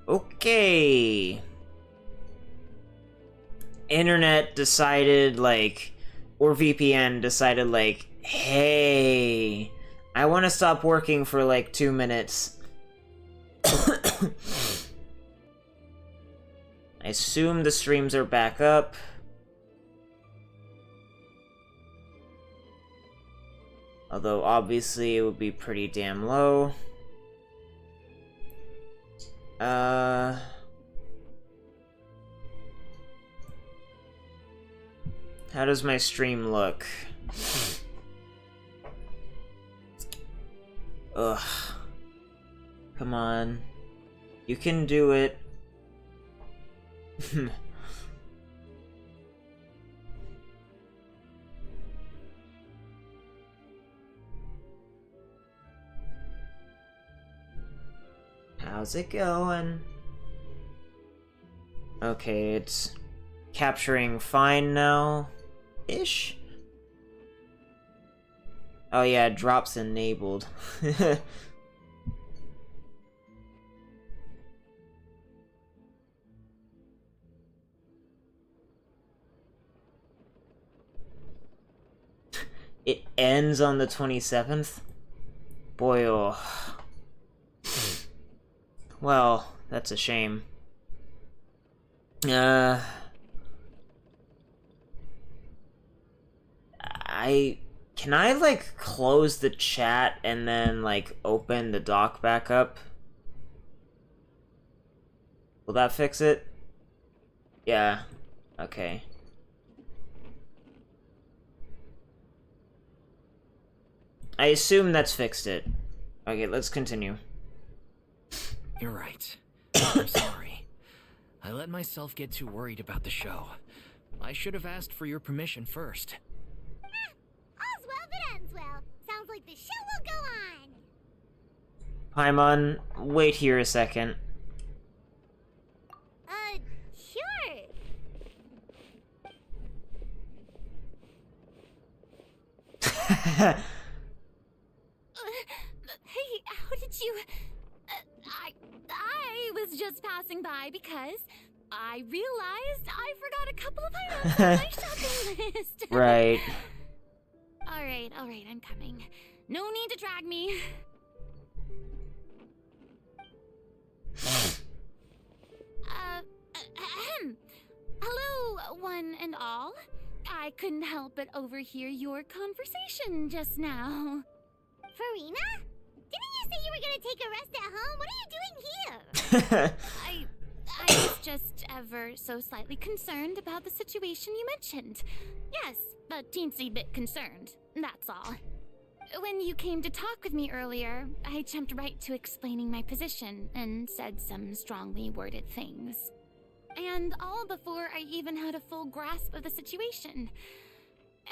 Okay. Internet decided, like, or VPN decided, like, hey, I want to stop working for, like, 2 minutes. I assume the streams are back up. Although, obviously, it would be pretty damn low. How does my stream look? Ugh. Come on. You can do it. How's it going? Okay, it's capturing fine now. Ish. Oh yeah, drops enabled. It ends on the 27th? Boy, oh. Well, that's a shame. Can I, like, close the chat and then, like, open the dock back up? Will that fix it? Yeah. Okay. I assume that's fixed it. Okay, let's continue. You're right. I'm sorry. I let myself get too worried about the show. I should have asked for your permission first. All's well that ends well. Sounds like the show will go on. Paimon, wait here a second. Sure. Hey, how did you... I was just passing by because I realized I forgot a couple of items on my shopping list. Right. Alright, I'm coming. No need to drag me. Hello, one and all. I couldn't help but overhear your conversation just now. Furina? Didn't you say you were gonna take a rest at home? What are you doing here? I was just ever so slightly concerned about the situation you mentioned. Yes, a teensy bit concerned, that's all. When you came to talk with me earlier, I jumped right to explaining my position and said some strongly worded things. And all before I even had a full grasp of the situation.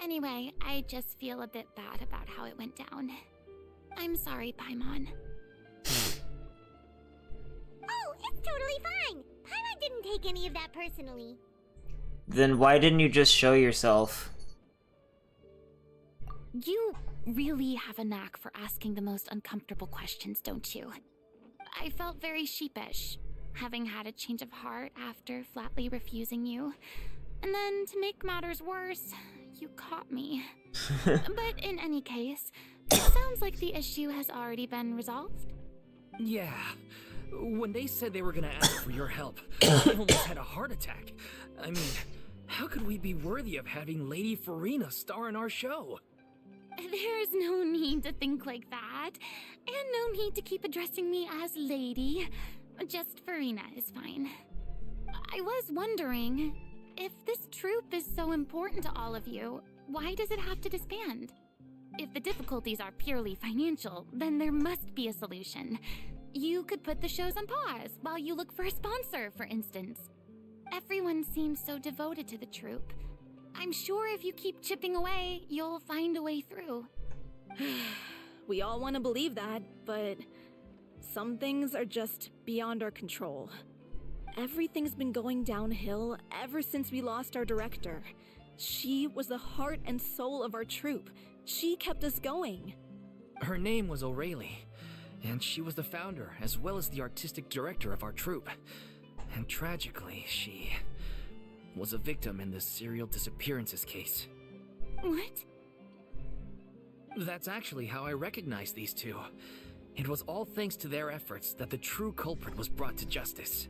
Anyway, I just feel a bit bad about how it went down. I'm sorry, Paimon. Oh, it's totally fine. Paimon didn't take any of that personally. Then why didn't you just show yourself? You really have a knack for asking the most uncomfortable questions, don't you? I felt very sheepish, having had a change of heart after flatly refusing you. And then, to make matters worse, you caught me. But in any case, it sounds like the issue has already been resolved. Yeah. When they said they were gonna ask for your help, I almost had a heart attack. I mean, how could we be worthy of having Lady Furina star in our show? There's no need to think like that. And no need to keep addressing me as Lady. Just Furina is fine. I was wondering, if this troupe is so important to all of you, why does it have to disband? If the difficulties are purely financial, then there must be a solution. You could put the shows on pause while you look for a sponsor, for instance. Everyone seems so devoted to the troupe. I'm sure if you keep chipping away, you'll find a way through. We all want to believe that, but some things are just beyond our control. Everything's been going downhill ever since we lost our director. She was the heart and soul of our troupe. She kept us going. Her name was O'Reilly. and she was the founder as well as the artistic director of our troupe. And tragically, she was a victim in the serial disappearances case. What? That's actually how I recognized these two. It was all thanks to their efforts that the true culprit was brought to justice.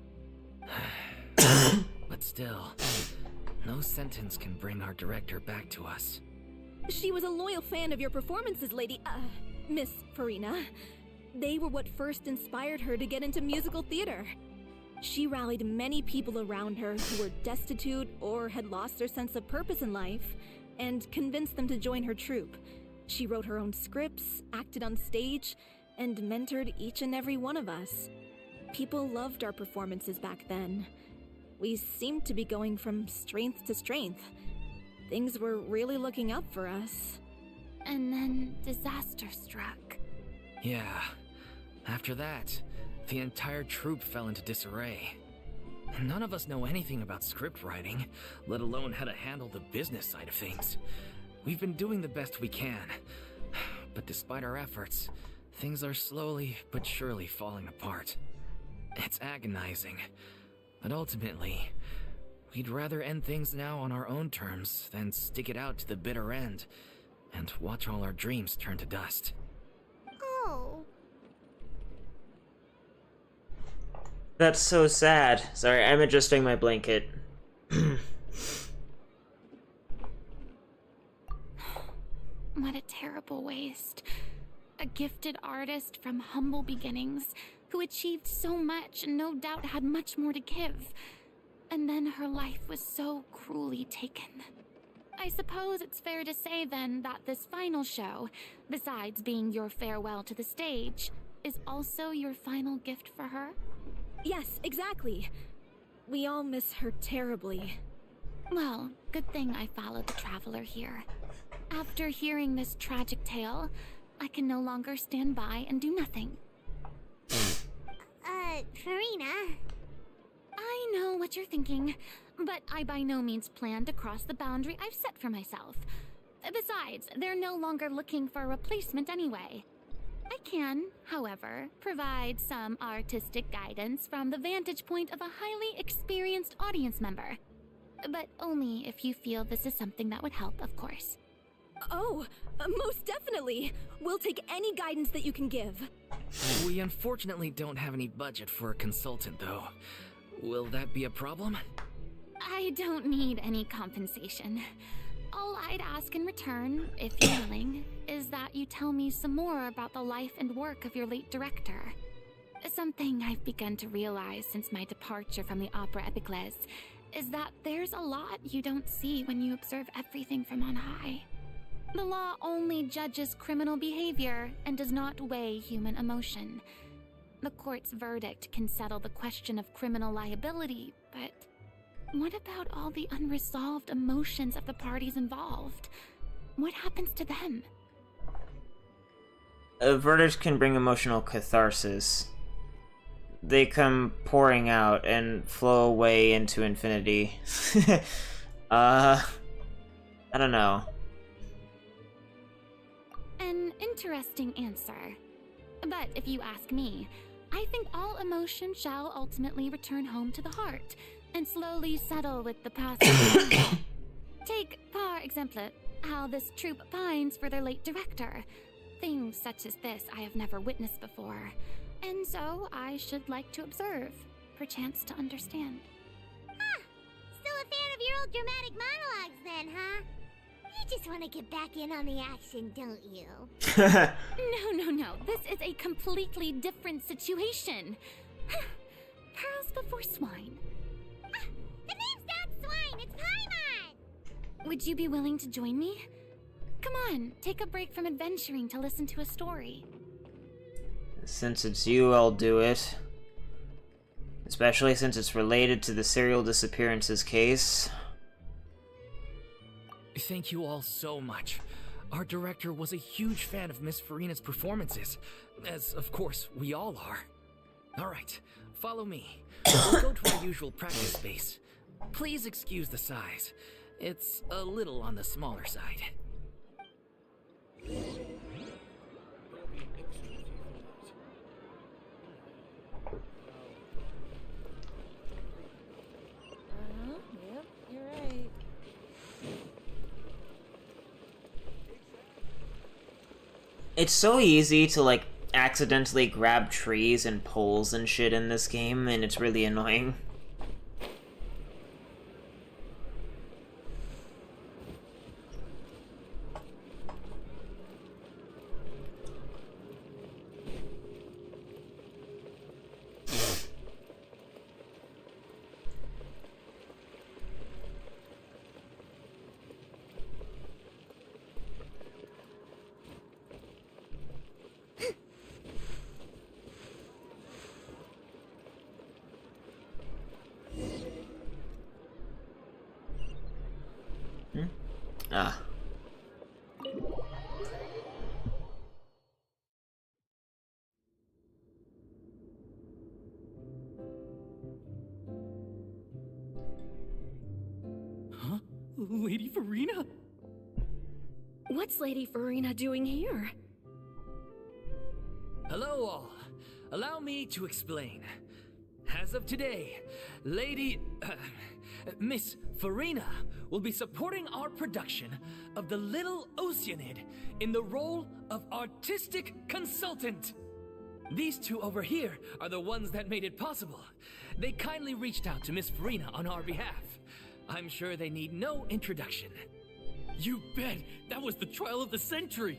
But still, no sentence can bring our director back to us. She was a loyal fan of your performances, Miss Furina. They were what first inspired her to get into musical theater. She rallied many people around her who were destitute or had lost their sense of purpose in life, and convinced them to join her troupe. She wrote her own scripts, acted on stage, and mentored each and every one of us. People loved our performances back then. We seemed to be going from strength to strength. Things were really looking up for us. And then disaster struck. Yeah. After that, the entire troupe fell into disarray. None of us know anything about script writing, let alone how to handle the business side of things. We've been doing the best we can, but despite our efforts, things are slowly but surely falling apart. It's agonizing, but ultimately, we'd rather end things now on our own terms than stick it out to the bitter end and watch all our dreams turn to dust. Oh. That's so sad. Sorry, I'm adjusting my blanket. What a terrible waste. A gifted artist from humble beginnings who achieved so much and no doubt had much more to give. And then her life was so cruelly taken. I suppose it's fair to say then that this final show, besides being your farewell to the stage, is also your final gift for her? Yes, exactly. We all miss her terribly. Well, good thing I followed the traveler here. After hearing this tragic tale, I can no longer stand by and do nothing. Furina. I know what you're thinking, but I by no means plan to cross the boundary I've set for myself. Besides, they're no longer looking for a replacement anyway. I can, however, provide some artistic guidance from the vantage point of a highly experienced audience member. But only if you feel this is something that would help, of course. Oh, most definitely. We'll take any guidance that you can give. We unfortunately don't have any budget for a consultant, though. Will that be a problem? I don't need any compensation. All I'd ask in return, if you're willing, is that you tell me some more about the life and work of your late director. Something I've begun to realize since my departure from the Opera Epiclese is that there's a lot you don't see when you observe everything from on high. The law only judges criminal behavior and does not weigh human emotion. The court's verdict can settle the question of criminal liability, but what about all the unresolved emotions of the parties involved? What happens to them? A verdict can bring emotional catharsis. They come pouring out and flow away into infinity. I don't know. An interesting answer. But if you ask me, I think all emotion shall ultimately return home to the heart and slowly settle with the passing of time. Take, par exemple, how this troupe pines for their late director. Things such as this I have never witnessed before, and so I should like to observe, perchance to understand. Ah, still a fan of your old dramatic monologues then, huh? You just want to get back in on the action, don't you? No. This is a completely different situation. Pearls before swine. Ah, the name's not Swine, it's Paimon! Would you be willing to join me? Come on, take a break from adventuring to listen to a story. Since it's you, I'll do it. Especially since it's related to the serial disappearances case. Thank you all so much. Our director was a huge fan of Miss Furina's performances, as of course we all are. Alright, follow me. We'll go to our usual practice space. Please excuse the size. It's a little on the smaller side. It's so easy to, like, accidentally grab trees and poles and shit in this game, and it's really annoying. Ah. Huh? Lady Furina? What's Lady Furina doing here? Hello all. Allow me to explain. As of today, Miss Furina will be supporting our production of The Little Oceanid in the role of artistic consultant. These two over here are the ones that made it possible. They kindly reached out to Miss Furina on our behalf. I'm sure they need no introduction. You bet! That was the trial of the century!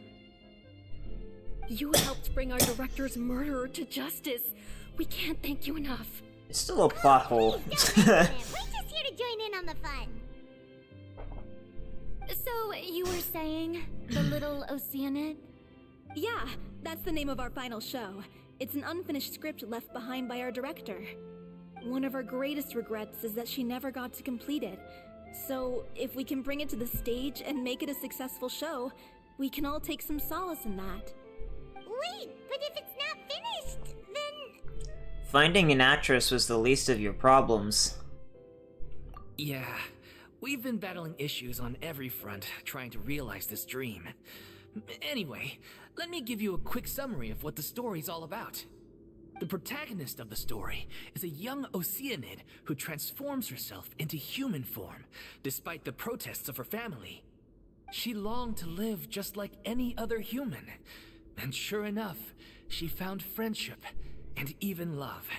You helped bring our director's murderer to justice. We can't thank you enough. It's still a plot hole. Please don't mention it. We're just here to join in on the fun. So, you were saying The Little Oceanid? Yeah, that's the name of our final show. It's an unfinished script left behind by our director. One of our greatest regrets is that she never got to complete it. So, if we can bring it to the stage and make it a successful show, we can all take some solace in that. Wait, but if it's not finished, then... Finding an actress was the least of your problems. Yeah, we've been battling issues on every front trying to realize this dream. Anyway, let me give you a quick summary of what the story's all about. The protagonist of the story is a young Oceanid who transforms herself into human form, despite the protests of her family. She longed to live just like any other human, and sure enough, she found friendship and even love.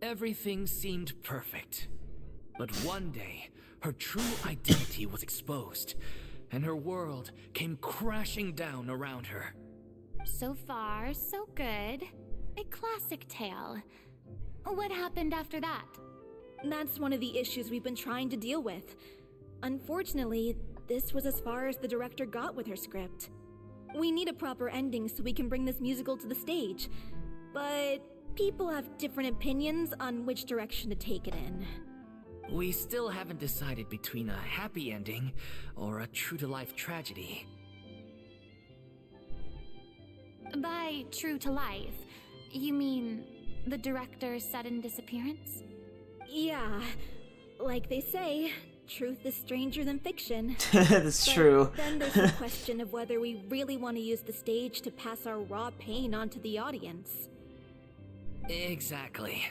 Everything seemed perfect. But one day, her true identity was exposed, and her world came crashing down around her. So far, so good. A classic tale. What happened after that? That's one of the issues we've been trying to deal with. Unfortunately, this was as far as the director got with her script. We need a proper ending so we can bring this musical to the stage. But people have different opinions on which direction to take it in. We still haven't decided between a happy ending or a true-to-life tragedy. By true to life, you mean the director's sudden disappearance? Yeah, like they say, truth is stranger than fiction. That's But true. Then there's the question of whether we really want to use the stage to pass our raw pain onto the audience. Exactly.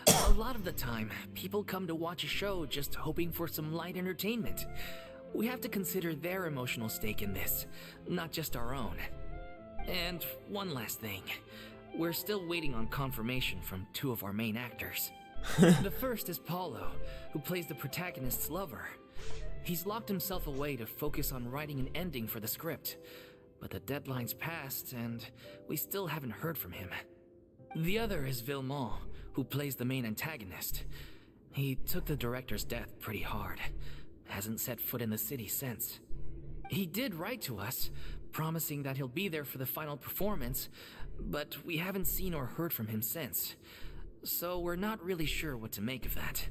A lot of the time, people come to watch a show just hoping for some light entertainment. We have to consider their emotional stake in this, not just our own. And one last thing. We're still waiting on confirmation from two of our main actors. The first is Paulo, who plays the protagonist's lover. He's locked himself away to focus on writing an ending for the script, but the deadline's passed and we still haven't heard from him. The other is Villemont, who plays the main antagonist. He took the director's death pretty hard. Hasn't set foot in the city since. He did write to us, promising that he'll be there for the final performance, but we haven't seen or heard from him since. So we're not really sure what to make of that.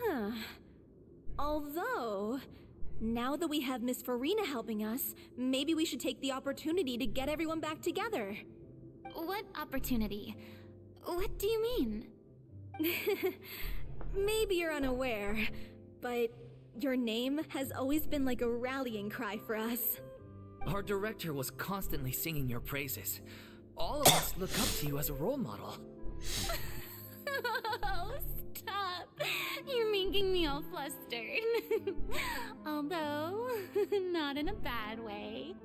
Huh. Although, now that we have Miss Furina helping us, maybe we should take the opportunity to get everyone back together. What opportunity? What do you mean? Maybe you're unaware, but your name has always been like a rallying cry for us. Our director was constantly singing your praises. All of us look up to you as a role model. Oh, stop. You're making me all flustered. Although, not in a bad way.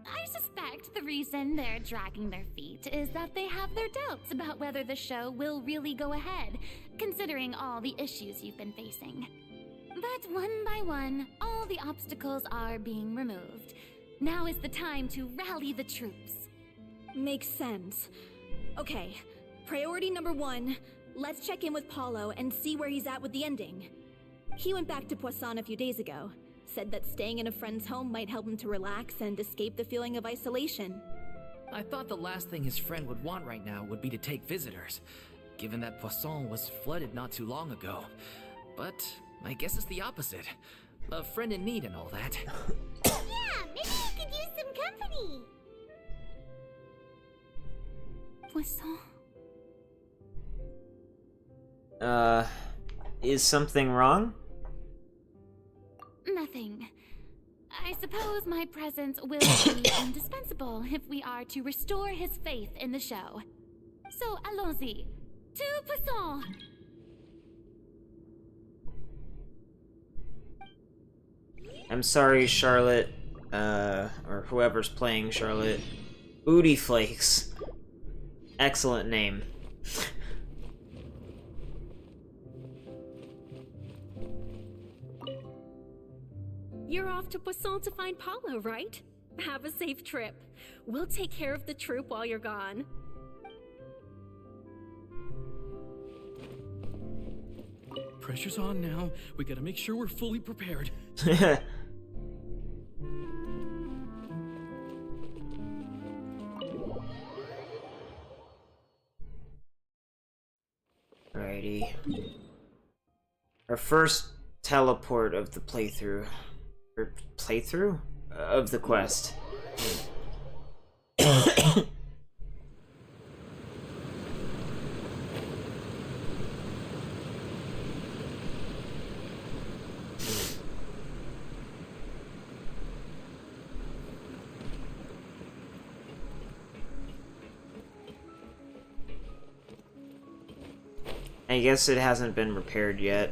I suspect the reason they're dragging their feet is that they have their doubts about whether the show will really go ahead, considering all the issues you've been facing. But one by one, all the obstacles are being removed. Now is the time to rally the troops. Makes sense. Okay, priority number 1, let's check in with Paulo and see where he's at with the ending. He went back to Poisson a few days ago, said that staying in a friend's home might help him to relax and escape the feeling of isolation. I thought the last thing his friend would want right now would be to take visitors, given that Poisson was flooded not too long ago. But I guess it's the opposite. A friend in need and all that. Yeah, maybe you could use some company. Poisson. Is something wrong? Nothing. I suppose my presence will be indispensable if we are to restore his faith in the show. So, allons-y. To Poisson! I'm sorry, Charlotte, or whoever's playing Charlotte. Booty Flakes. Excellent name. You're off to Poisson to find Paulo, right? Have a safe trip. We'll take care of the troop while you're gone. Pressure's on now. We gotta make sure we're fully prepared. Alrighty. Our first teleport of the playthrough. Or playthrough? Of the quest. I guess it hasn't been repaired yet.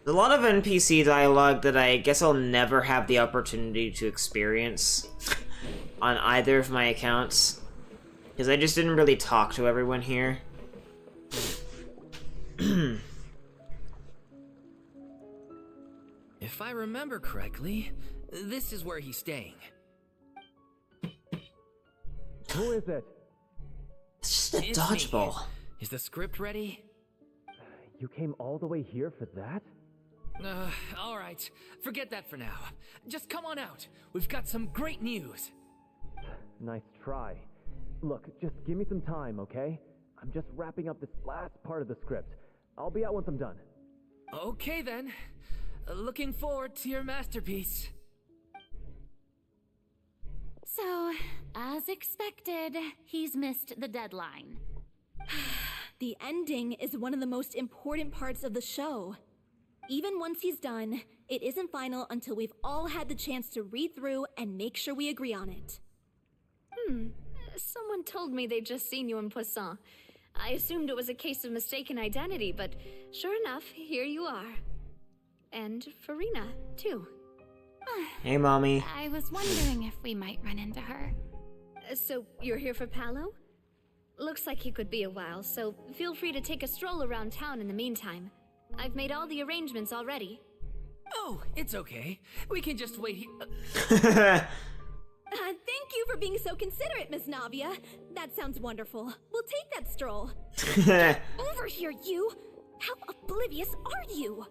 There's a lot of NPC dialogue that I guess I'll never have the opportunity to experience on either of my accounts, because I just didn't really talk to everyone here. If I remember correctly, this is where he's staying. Who is it? It's just a It's dodgeball. me. Is the script ready? You came all the way here for that? Alright. Forget that for now. Just come on out. We've got some great news. Nice try. Look, just give me some time, okay? I'm just wrapping up this last part of the script. I'll be out once I'm done. Okay then. Looking forward to your masterpiece. So, as expected, he's missed the deadline. The ending is one of the most important parts of the show. Even once he's done, it isn't final until we've all had the chance to read through and make sure we agree on it. Someone told me they'd just seen you in Poisson. I assumed it was a case of mistaken identity, but sure enough, here you are. And Furina, too. Hey, Mommy. I was wondering if we might run into her. So, you're here for Paulo? Looks like he could be a while, so feel free to take a stroll around town in the meantime. I've made all the arrangements already. Oh, it's okay. We can just wait here. Thank you for being so considerate, Miss Navia. That sounds wonderful. We'll take that stroll. Over here, you! How oblivious are you?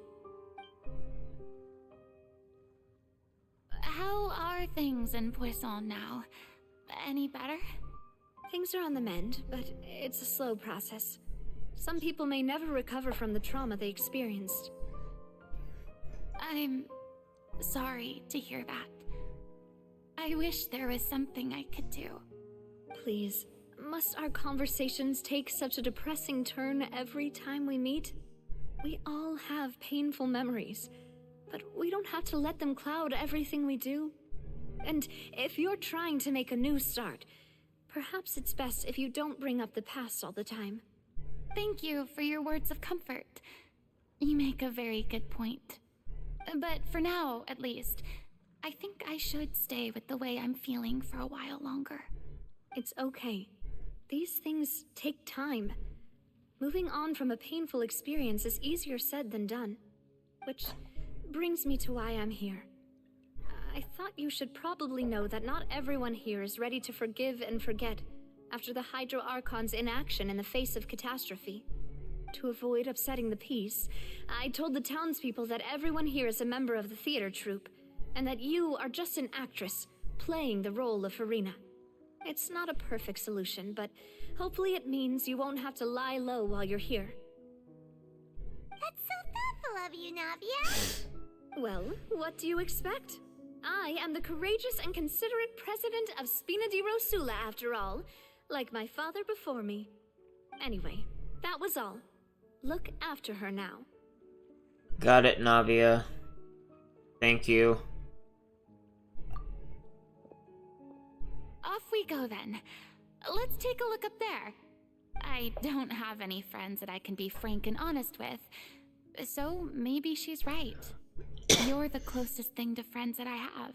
How are things in Poisson now? Any better? Things are on the mend, but it's a slow process. Some people may never recover from the trauma they experienced. I'm sorry to hear that. I wish there was something I could do. Please, must our conversations take such a depressing turn every time we meet? We all have painful memories, but we don't have to let them cloud everything we do. And if you're trying to make a new start, perhaps it's best if you don't bring up the past all the time. Thank you for your words of comfort. You make a very good point. But for now, at least, I think I should stay with the way I'm feeling for a while longer. It's okay. These things take time. Moving on from a painful experience is easier said than done. Which brings me to why I'm here. I thought you should probably know that not everyone here is ready to forgive and forget after the Hydro Archon's inaction in the face of catastrophe. To avoid upsetting the peace, I told the townspeople that everyone here is a member of the theater troupe, and that you are just an actress playing the role of Furina. It's not a perfect solution, but hopefully it means you won't have to lie low while you're here. That's so thoughtful of you, Navia. Well, what do you expect? I am the courageous and considerate president of Spina di Rosula, after all, like my father before me. Anyway, that was all. Look after her now. Got it, Navia. Thank you. Off we go then. Let's take a look up there. I don't have any friends that I can be frank and honest with, so maybe she's right. You're the closest thing to friends that I have.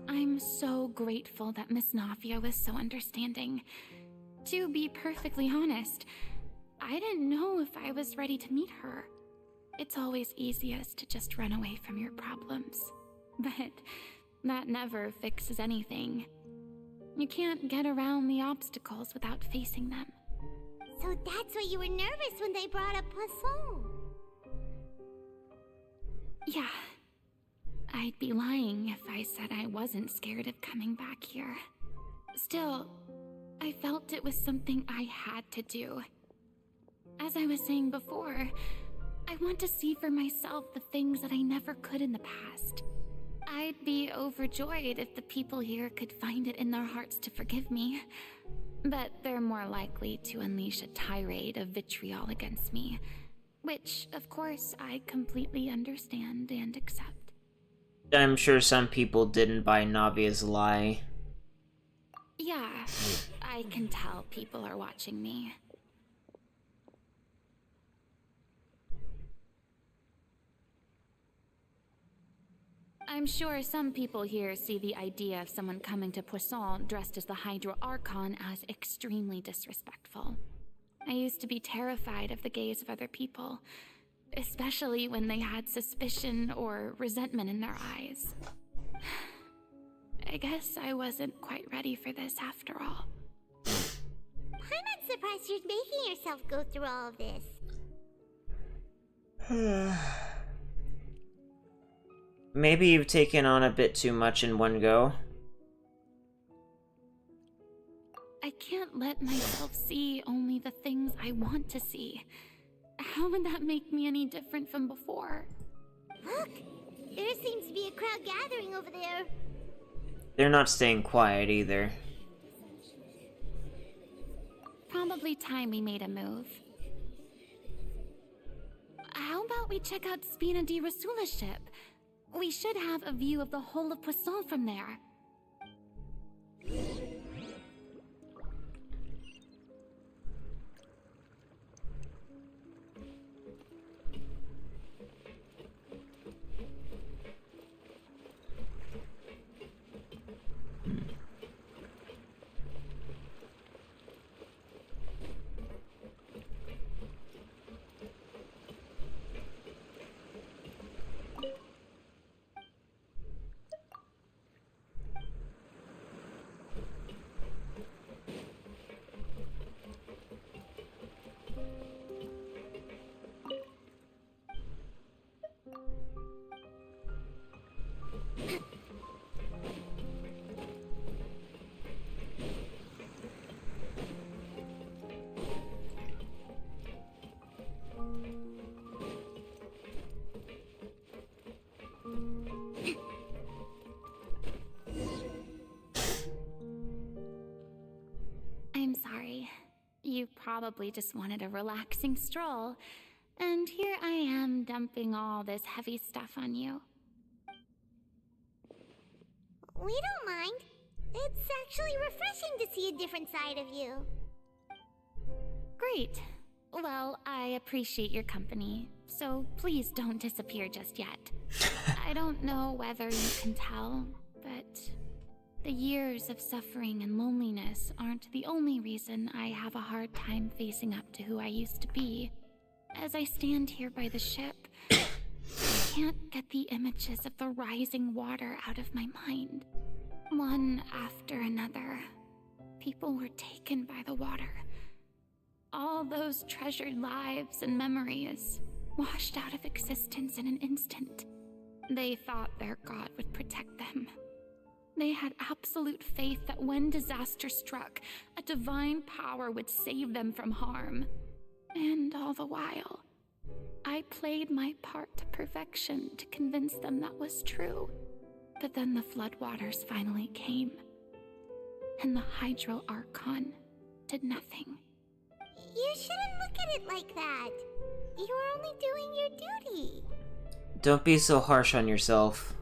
I'm so grateful that Miss Navia was so understanding. To be perfectly honest, I didn't know if I was ready to meet her. It's always easiest to just run away from your problems. But that never fixes anything. You can't get around the obstacles without facing them. So that's why you were nervous when they brought up Poisson. Yeah. I'd be lying if I said I wasn't scared of coming back here. Still, I felt it was something I had to do. As I was saying before, I want to see for myself the things that I never could in the past. I'd be overjoyed if the people here could find it in their hearts to forgive me. But they're more likely to unleash a tirade of vitriol against me. Which, of course, I completely understand and accept. I'm sure some people didn't buy Navia's lie. Yeah, I can tell people are watching me. I'm sure some people here see the idea of someone coming to Poisson dressed as the Hydro Archon as extremely disrespectful. I used to be terrified of the gaze of other people, especially when they had suspicion or resentment in their eyes. I guess I wasn't quite ready for this after all. I'm not surprised you're making yourself go through all of this. Maybe you've taken on a bit too much in one go. I can't let myself see only the things I want to see. How would that make me any different from before? Look! There seems to be a crowd gathering over there. They're not staying quiet either. Probably time we made a move. How about we check out Spina di Rosula's ship? We should have a view of the whole of Poisson from there. You probably just wanted a relaxing stroll, and here I am dumping all this heavy stuff on you. We don't mind. It's actually refreshing to see a different side of you. Great. Well, I appreciate your company, so please don't disappear just yet. I don't know whether you can tell, but the years of suffering and loneliness aren't the only reason I have a hard time facing up to who I used to be. As I stand here by the ship, I can't get the images of the rising water out of my mind. One after another, people were taken by the water. All those treasured lives and memories washed out of existence in an instant. They thought their god would protect them. They had absolute faith that when disaster struck, a divine power would save them from harm. And all the while, I played my part to perfection to convince them that was true. But then the floodwaters finally came, and the Hydro Archon did nothing. You shouldn't look at it like that. You're only doing your duty. Don't be so harsh on yourself.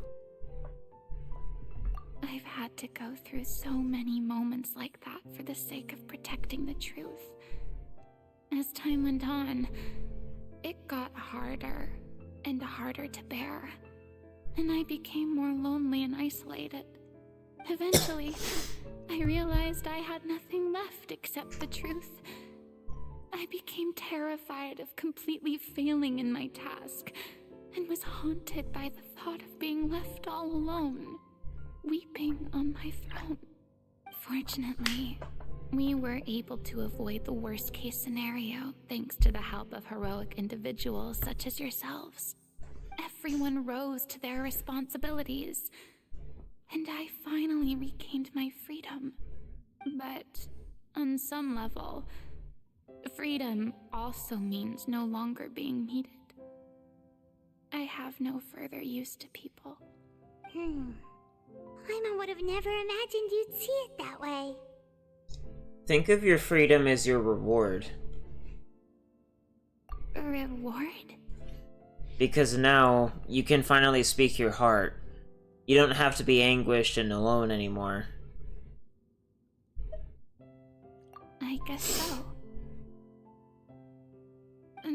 I've had to go through so many moments like that for the sake of protecting the truth. As time went on, it got harder and harder to bear, and I became more lonely and isolated. Eventually, I realized I had nothing left except the truth. I became terrified of completely failing in my task, and was haunted by the thought of being left all alone, weeping on my throne. Fortunately, we were able to avoid the worst-case scenario thanks to the help of heroic individuals such as yourselves. Everyone rose to their responsibilities, and I finally regained my freedom. But on some level, freedom also means no longer being needed. I have no further use to people. Paimon would have never imagined you'd see it that way. Think of your freedom as your reward. A reward? Because now, you can finally speak your heart. You don't have to be anguished and alone anymore. I guess so.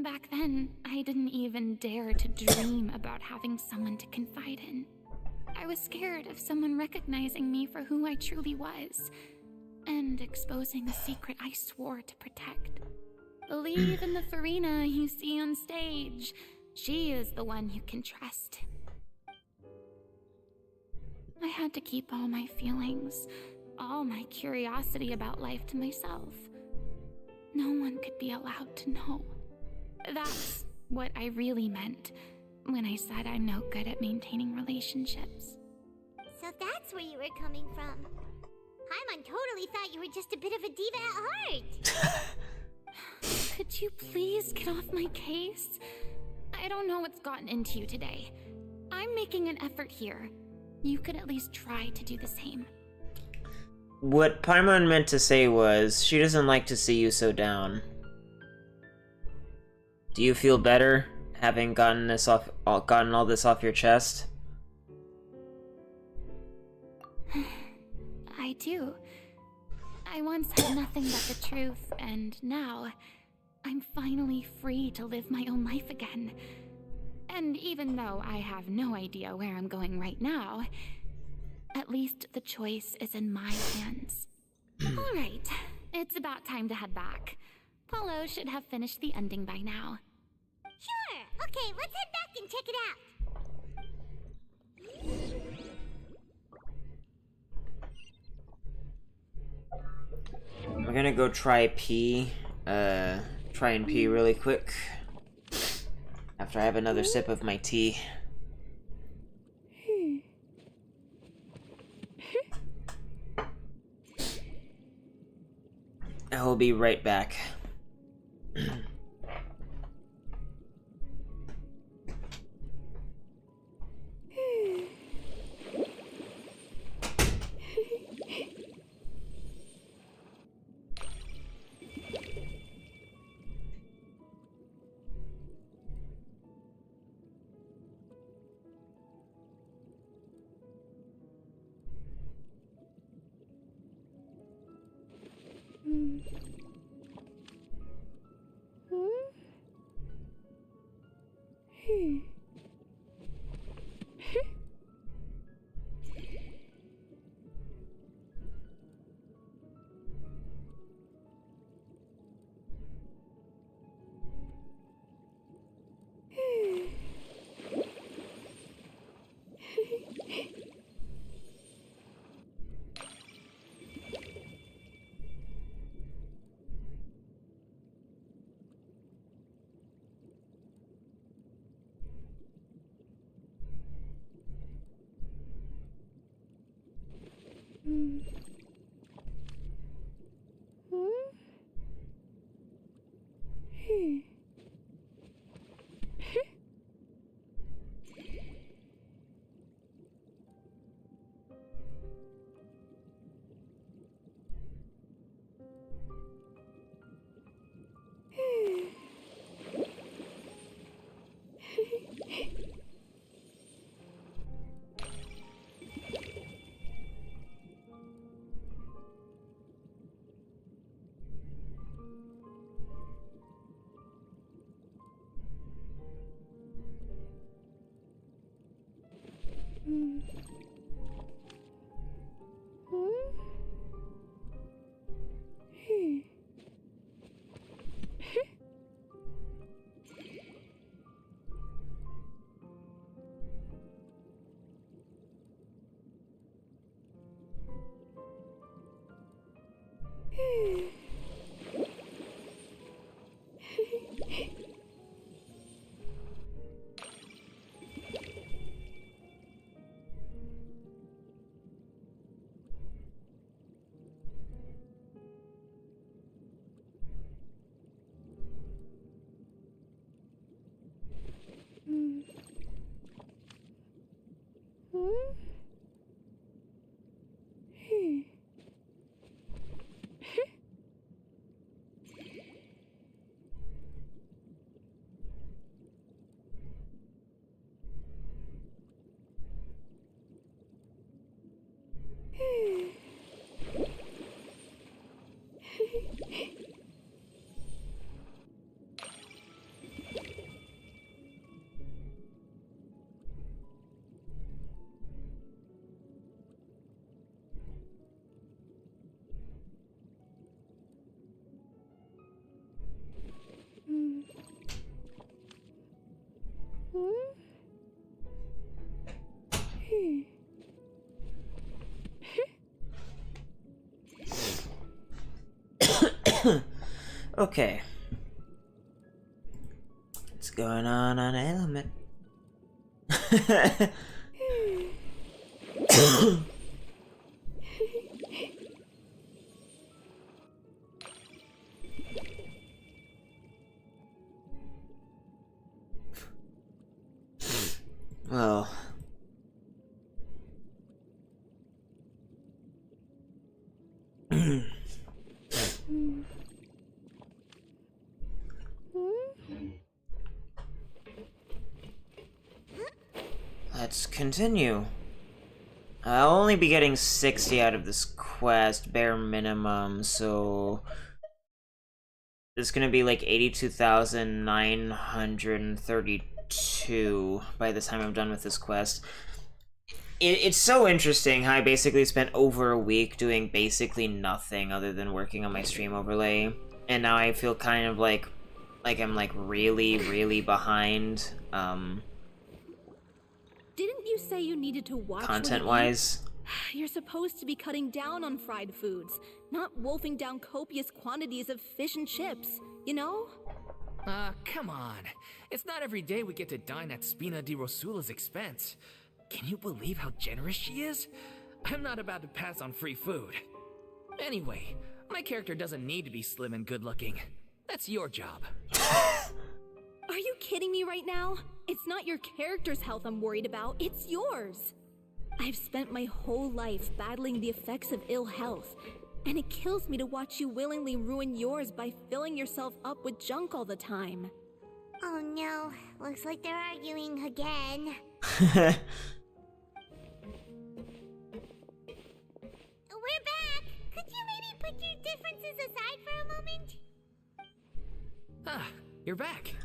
Back then, I didn't even dare to dream about having someone to confide in. I was scared of someone recognizing me for who I truly was, and exposing a secret I swore to protect. Believe in the Furina you see on stage. She is the one you can trust. I had to keep all my feelings, all my curiosity about life to myself. No one could be allowed to know. That's what I really meant when I said I'm no good at maintaining relationships. So that's where you were coming from. Paimon totally thought you were just a bit of a diva at heart. Could you please get off my case? I don't know what's gotten into you today. I'm making an effort here. You could at least try to do the same. What Paimon meant to say was, she doesn't like to see you so down. Do you feel better, having gotten all this off your chest? I do. I once had nothing but the truth, and now I'm finally free to live my own life again. And even though I have no idea where I'm going right now, at least the choice is in my hands. All right, it's about time to head back. Paulo should have finished the ending by now. Sure. Okay, let's head back and check it out. We're gonna go try and pee really quick. After I have another sip of my tea. I will be right back. Okay. What's going on Element? Well. Let's continue. I'll only be getting 60 out of this quest, bare minimum, so... It's gonna be like 82,932 by the time I'm done with this quest. It's so interesting how I basically spent over a week doing basically nothing other than working on my stream overlay. And now I feel kind of like I'm like really behind, Didn't you say you needed to watch content-wise. You're supposed to be cutting down on fried foods, not wolfing down copious quantities of fish and chips, you know? Come on. It's not every day we get to dine at Spina di Rosula's expense. Can you believe how generous she is? I'm not about to pass on free food. Anyway, my character doesn't need to be slim and good-looking. That's your job. Are you kidding me right now? It's not your character's health I'm worried about, it's yours. I've spent my whole life battling the effects of ill health, and it kills me to watch you willingly ruin yours by filling yourself up with junk all the time. Oh no, looks like they're arguing again. We're back! Could you maybe put put your differences aside for a moment? Ah, you're back.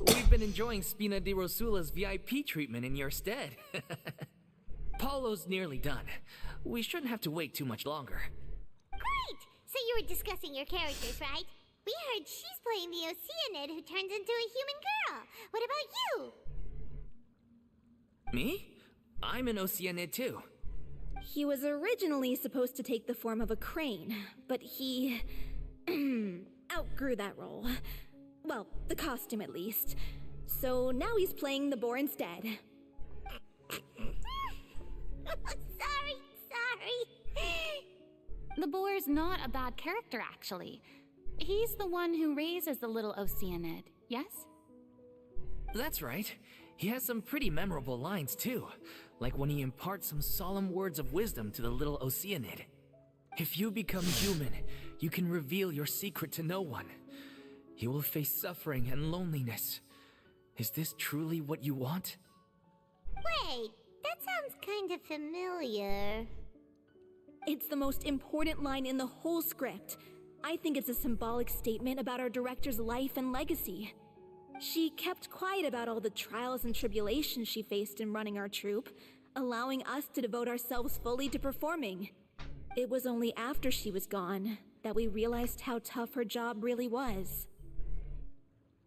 We've been enjoying Spina di Rosula's VIP treatment in your stead. Paulo's nearly done. We shouldn't have to wait too much longer. Great! So you were discussing your characters, right? We heard she's playing the Oceanid who turns into a human girl. What about you? Me? I'm an Oceanid too. He was originally supposed to take the form of a crane, but he outgrew that role. Well, the costume at least. So now he's playing the boar instead. sorry. The boar's not a bad character, actually. He's the one who raises the little Oceanid, yes? That's right. He has some pretty memorable lines too, like when he imparts some solemn words of wisdom to the little Oceanid. If you become human, you can reveal your secret to no one. You will face suffering and loneliness. Is this truly what you want? Wait, that sounds kind of familiar. It's the most important line in the whole script. I think it's a symbolic statement about our director's life and legacy. She kept quiet about all the trials and tribulations she faced in running our troupe, allowing us to devote ourselves fully to performing. It was only after she was gone that we realized how tough her job really was.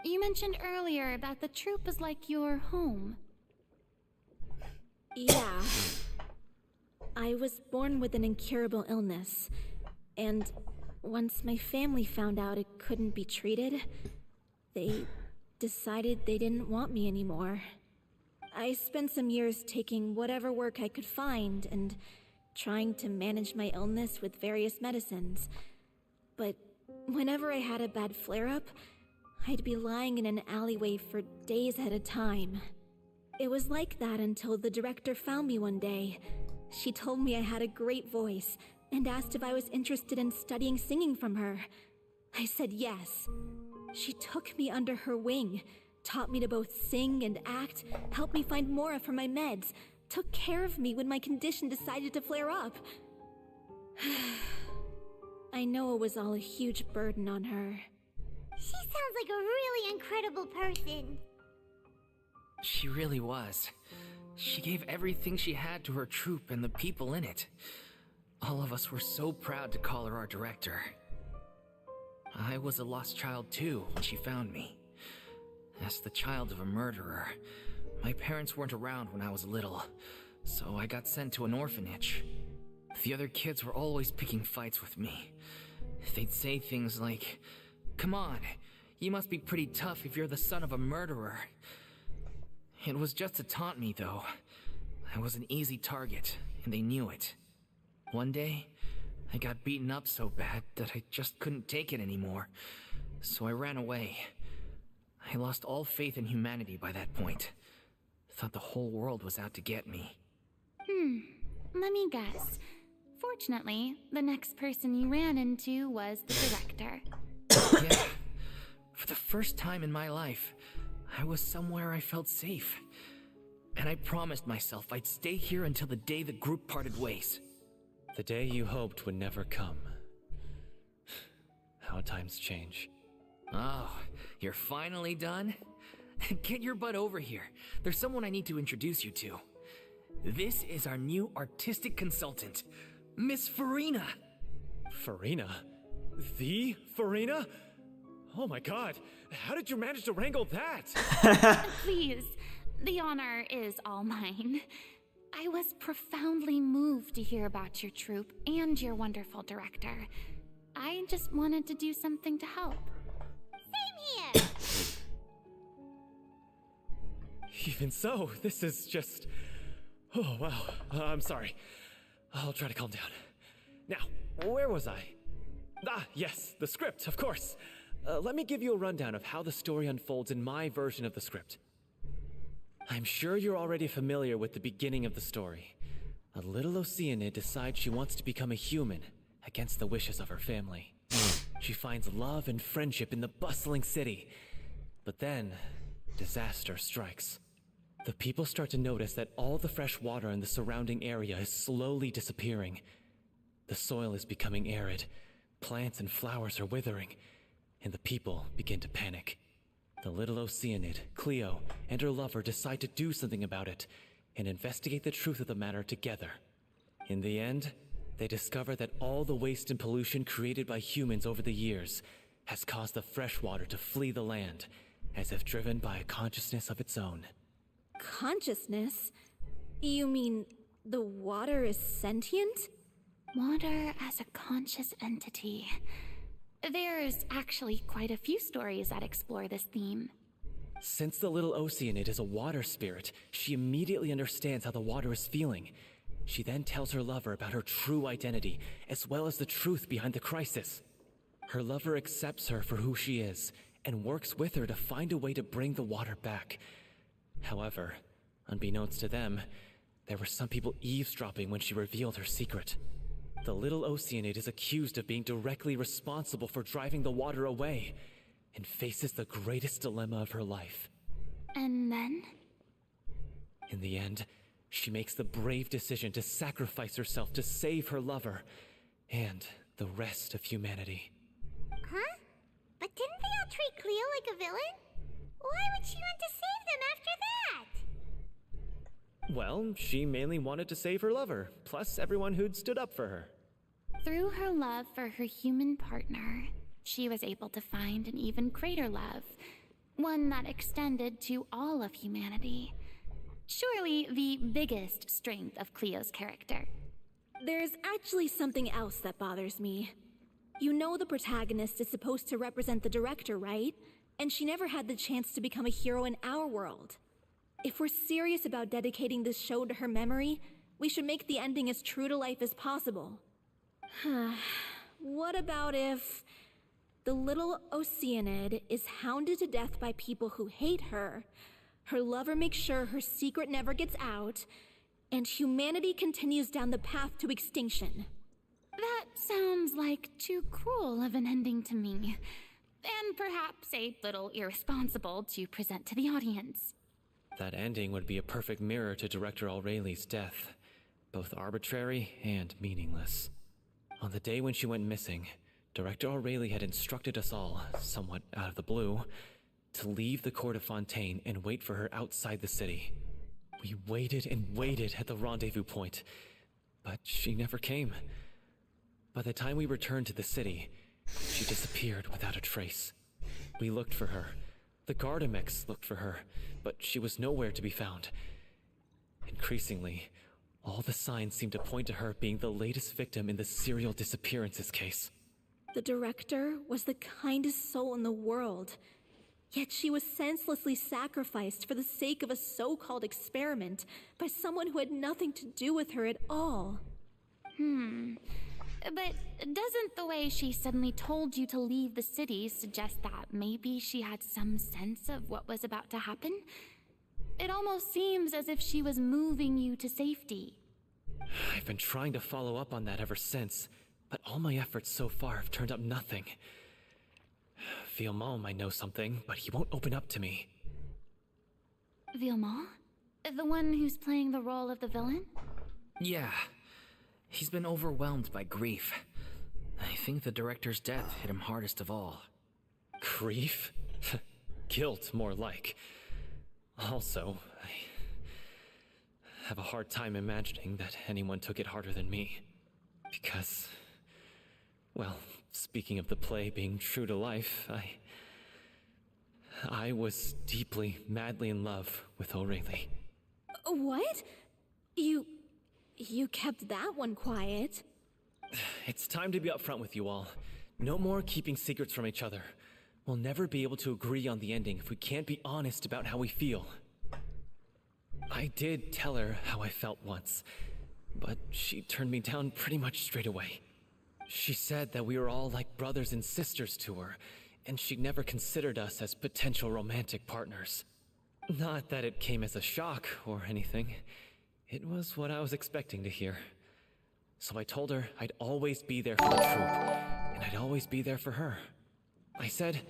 You mentioned earlier that the troupe is like your home. Yeah. I was born with an incurable illness, and once my family found out it couldn't be treated, they decided they didn't want me anymore. I spent some years taking whatever work I could find and trying to manage my illness with various medicines. But whenever I had a bad flare-up, I'd be lying in an alleyway for days at a time. It was like that until the director found me one day. She told me I had a great voice and asked if I was interested in studying singing from her. I said yes. She took me under her wing, taught me to both sing and act, helped me find Mora for my meds, took care of me when my condition decided to flare up. I know it was all a huge burden on her. She sounds like a really incredible person. She really was. She gave everything she had to her troupe and the people in it. All of us were so proud to call her our director. I was a lost child too when she found me. As the child of a murderer, my parents weren't around when I was little, so I got sent to an orphanage. The other kids were always picking fights with me. They'd say things like, "Come on, you must be pretty tough if you're the son of a murderer." It was just to taunt me, though. I was an easy target, and they knew it. One day, I got beaten up so bad that I just couldn't take it anymore, so I ran away. I lost all faith in humanity by that point. Thought the whole world was out to get me. Let me guess. Fortunately, the next person you ran into was the director. Yeah. For the first time in my life, I was somewhere I felt safe. And I promised myself I'd stay here until the day the group parted ways. The day you hoped would never come. How times change. Oh, you're finally done? Get your butt over here. There's someone I need to introduce you to. This is our new artistic consultant, Miss Furina. Furina? The Furina? Oh my god, how did you manage to wrangle that? Please, the honor is all mine. I was profoundly moved to hear about your troupe and your wonderful director. I just wanted to do something to help. Same here. Even so, this is just... Oh, wow. I'm sorry. I'll try to calm down. Now, where was I? Ah, yes, the script, of course. Let me give you a rundown of how the story unfolds in my version of the script. I'm sure you're already familiar with the beginning of the story. A little Oceanid decides she wants to become a human, against the wishes of her family. She finds love and friendship in the bustling city. But then, disaster strikes. The people start to notice that all the fresh water in the surrounding area is slowly disappearing. The soil is becoming arid, Plants and flowers are withering, and the people begin to panic. The little Oceanid, Cleo, and her lover decide to do something about it and investigate the truth of the matter together. In the end, they discover that all the waste and pollution created by humans over the years has caused the freshwater to flee the land, as if driven by a consciousness of its own. Consciousness? You mean the water is sentient? Water as a conscious entity. There's actually quite a few stories that explore this theme. Since the little Oceanid is a water spirit, she immediately understands how the water is feeling. She then tells her lover about her true identity, as well as the truth behind the crisis. Her lover accepts her for who she is, and works with her to find a way to bring the water back. However, unbeknownst to them, there were some people eavesdropping when she revealed her secret. The little Oceanid is accused of being directly responsible for driving the water away, and faces the greatest dilemma of her life. And then? In the end, she makes the brave decision to sacrifice herself to save her lover, and the rest of humanity. Huh? But didn't they all treat Cleo like a villain? Why would she want to save them after that? Well, she mainly wanted to save her lover, plus everyone who'd stood up for her. Through her love for her human partner, she was able to find an even greater love, one that extended to all of humanity. Surely the biggest strength of Cleo's character. There's actually something else that bothers me. You know the protagonist is supposed to represent the director, right? And she never had the chance to become a hero in our world. If we're serious about dedicating this show to her memory, we should make the ending as true to life as possible. What about if the little Oceanid is hounded to death by people who hate her, her lover makes sure her secret never gets out, and humanity continues down the path to extinction? That sounds like too cruel of an ending to me, and perhaps a little irresponsible to present to the audience. That ending would be a perfect mirror to Director Aureli's death, both arbitrary and meaningless. On the day when she went missing, Director Aureli had instructed us all, somewhat out of the blue, to leave the court of Fontaine and wait for her outside the city. We waited and waited at the rendezvous point, but she never came. By the time we returned to the city, she disappeared without a trace. We looked for her. The Gardamex looked for her, but she was nowhere to be found. Increasingly, all the signs seemed to point to her being the latest victim in the serial disappearances case. The director was the kindest soul in the world, yet she was senselessly sacrificed for the sake of a so-called experiment by someone who had nothing to do with her at all. But doesn't the way she suddenly told you to leave the city suggest that maybe she had some sense of what was about to happen? It almost seems as if she was moving you to safety. I've been trying to follow up on that ever since, but all my efforts so far have turned up nothing. Villemont might know something, but he won't open up to me. Villemont? The one who's playing the role of the villain? Yeah. He's been overwhelmed by grief. I think the director's death hit him hardest of all. Grief? Guilt, more like. Also, I have a hard time imagining that anyone took it harder than me. Because, well, speaking of the play being true to life, I was deeply, madly in love with Aurelie. What? You kept that one quiet. It's time to be upfront with you all. No more keeping secrets from each other. We'll never be able to agree on the ending if we can't be honest about how we feel. I did tell her how I felt once, but she turned me down pretty much straight away. She said that we were all like brothers and sisters to her, and she'd never considered us as potential romantic partners. Not that it came as a shock or anything. It was what I was expecting to hear. So I told her I'd always be there for the troupe, and I'd always be there for her. I said,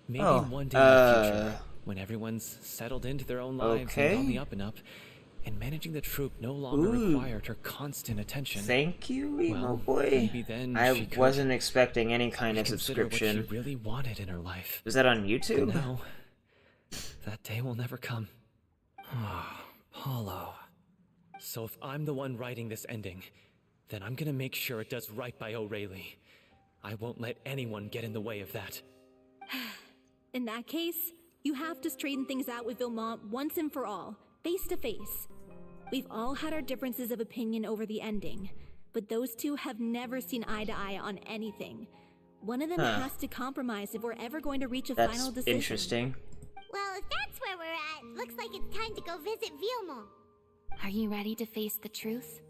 maybe one day in the future, when everyone's settled into their own lives and on the up and up, and managing the troop no longer required her constant attention. Thank you, emo Well, boy. maybe then she I could wasn't expecting any kind of consider what subscription. she really wanted in her life. Was that on But YouTube? now, that day will never come. Ah, Paulo. So if I'm the one writing this ending, then I'm gonna make sure it does right by O'Reilly. I won't let anyone get in the way of that. In that case, you have to straighten things out with Vilmont once and for all, face to face. We've all had our differences of opinion over the ending, but those two have never seen eye to eye on anything. One of them has to compromise if we're ever going to reach a final That's decision. interesting. Well, if that's where we're at, looks like it's time to go visit Vilmont. Are you ready to face the truth?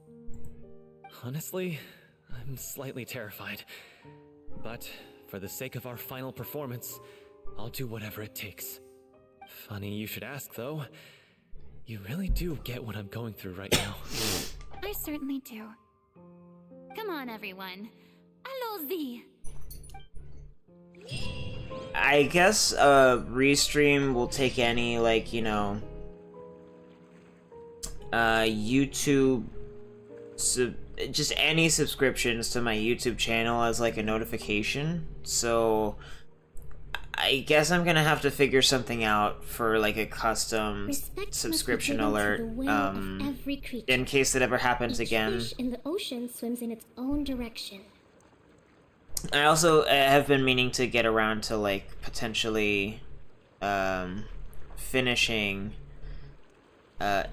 Honestly, I'm slightly terrified. But for the sake of our final performance, I'll do whatever it takes. Funny you should ask, though. You really do get what I'm going through right now. I certainly do. Come on, everyone. Allons-y. I guess Restream will take any, like, you know, YouTube just any subscriptions to my YouTube channel as like a notification. So I guess I'm gonna have to figure something out for like a custom Respect subscription must be given to alert the will of every creature. in case that ever happens Each again. fish in the ocean swims in its own direction. I also have been meaning to get around to like potentially finishing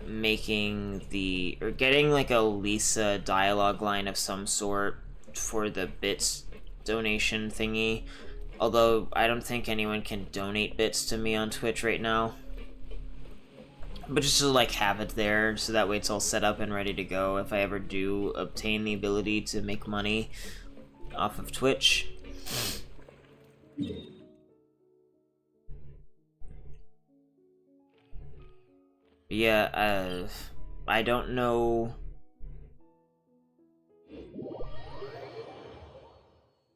making the or getting like a Lisa dialogue line of some sort for the bits donation thingy, although I don't think anyone can donate bits to me on Twitch right now, but just to like have it there so that way it's all set up and ready to go if I ever do obtain the ability to make money off of Twitch. Yeah, I don't know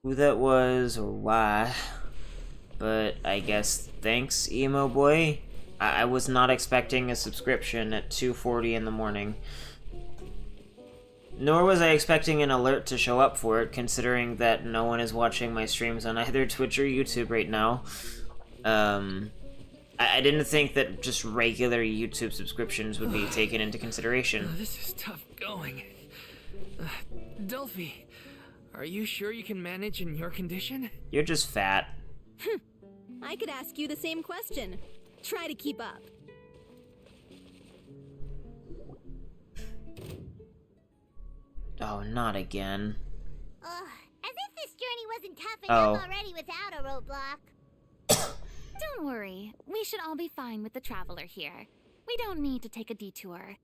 who that was or why, but I guess thanks, emo boy. I was not expecting a subscription at 2:40 in the morning. Nor was I expecting an alert to show up for it, considering that no one is watching my streams on either Twitch or YouTube right now. I didn't think that just regular YouTube subscriptions would be taken into consideration. This is tough going. Delphi, are you sure you can manage in your condition? You're just fat. I could ask you the same question. Try to keep up. Oh, not again. Ugh, as if this journey wasn't tough Oh. enough already without a roadblock. Don't worry. We should all be fine with the traveler here. We don't need to take a detour.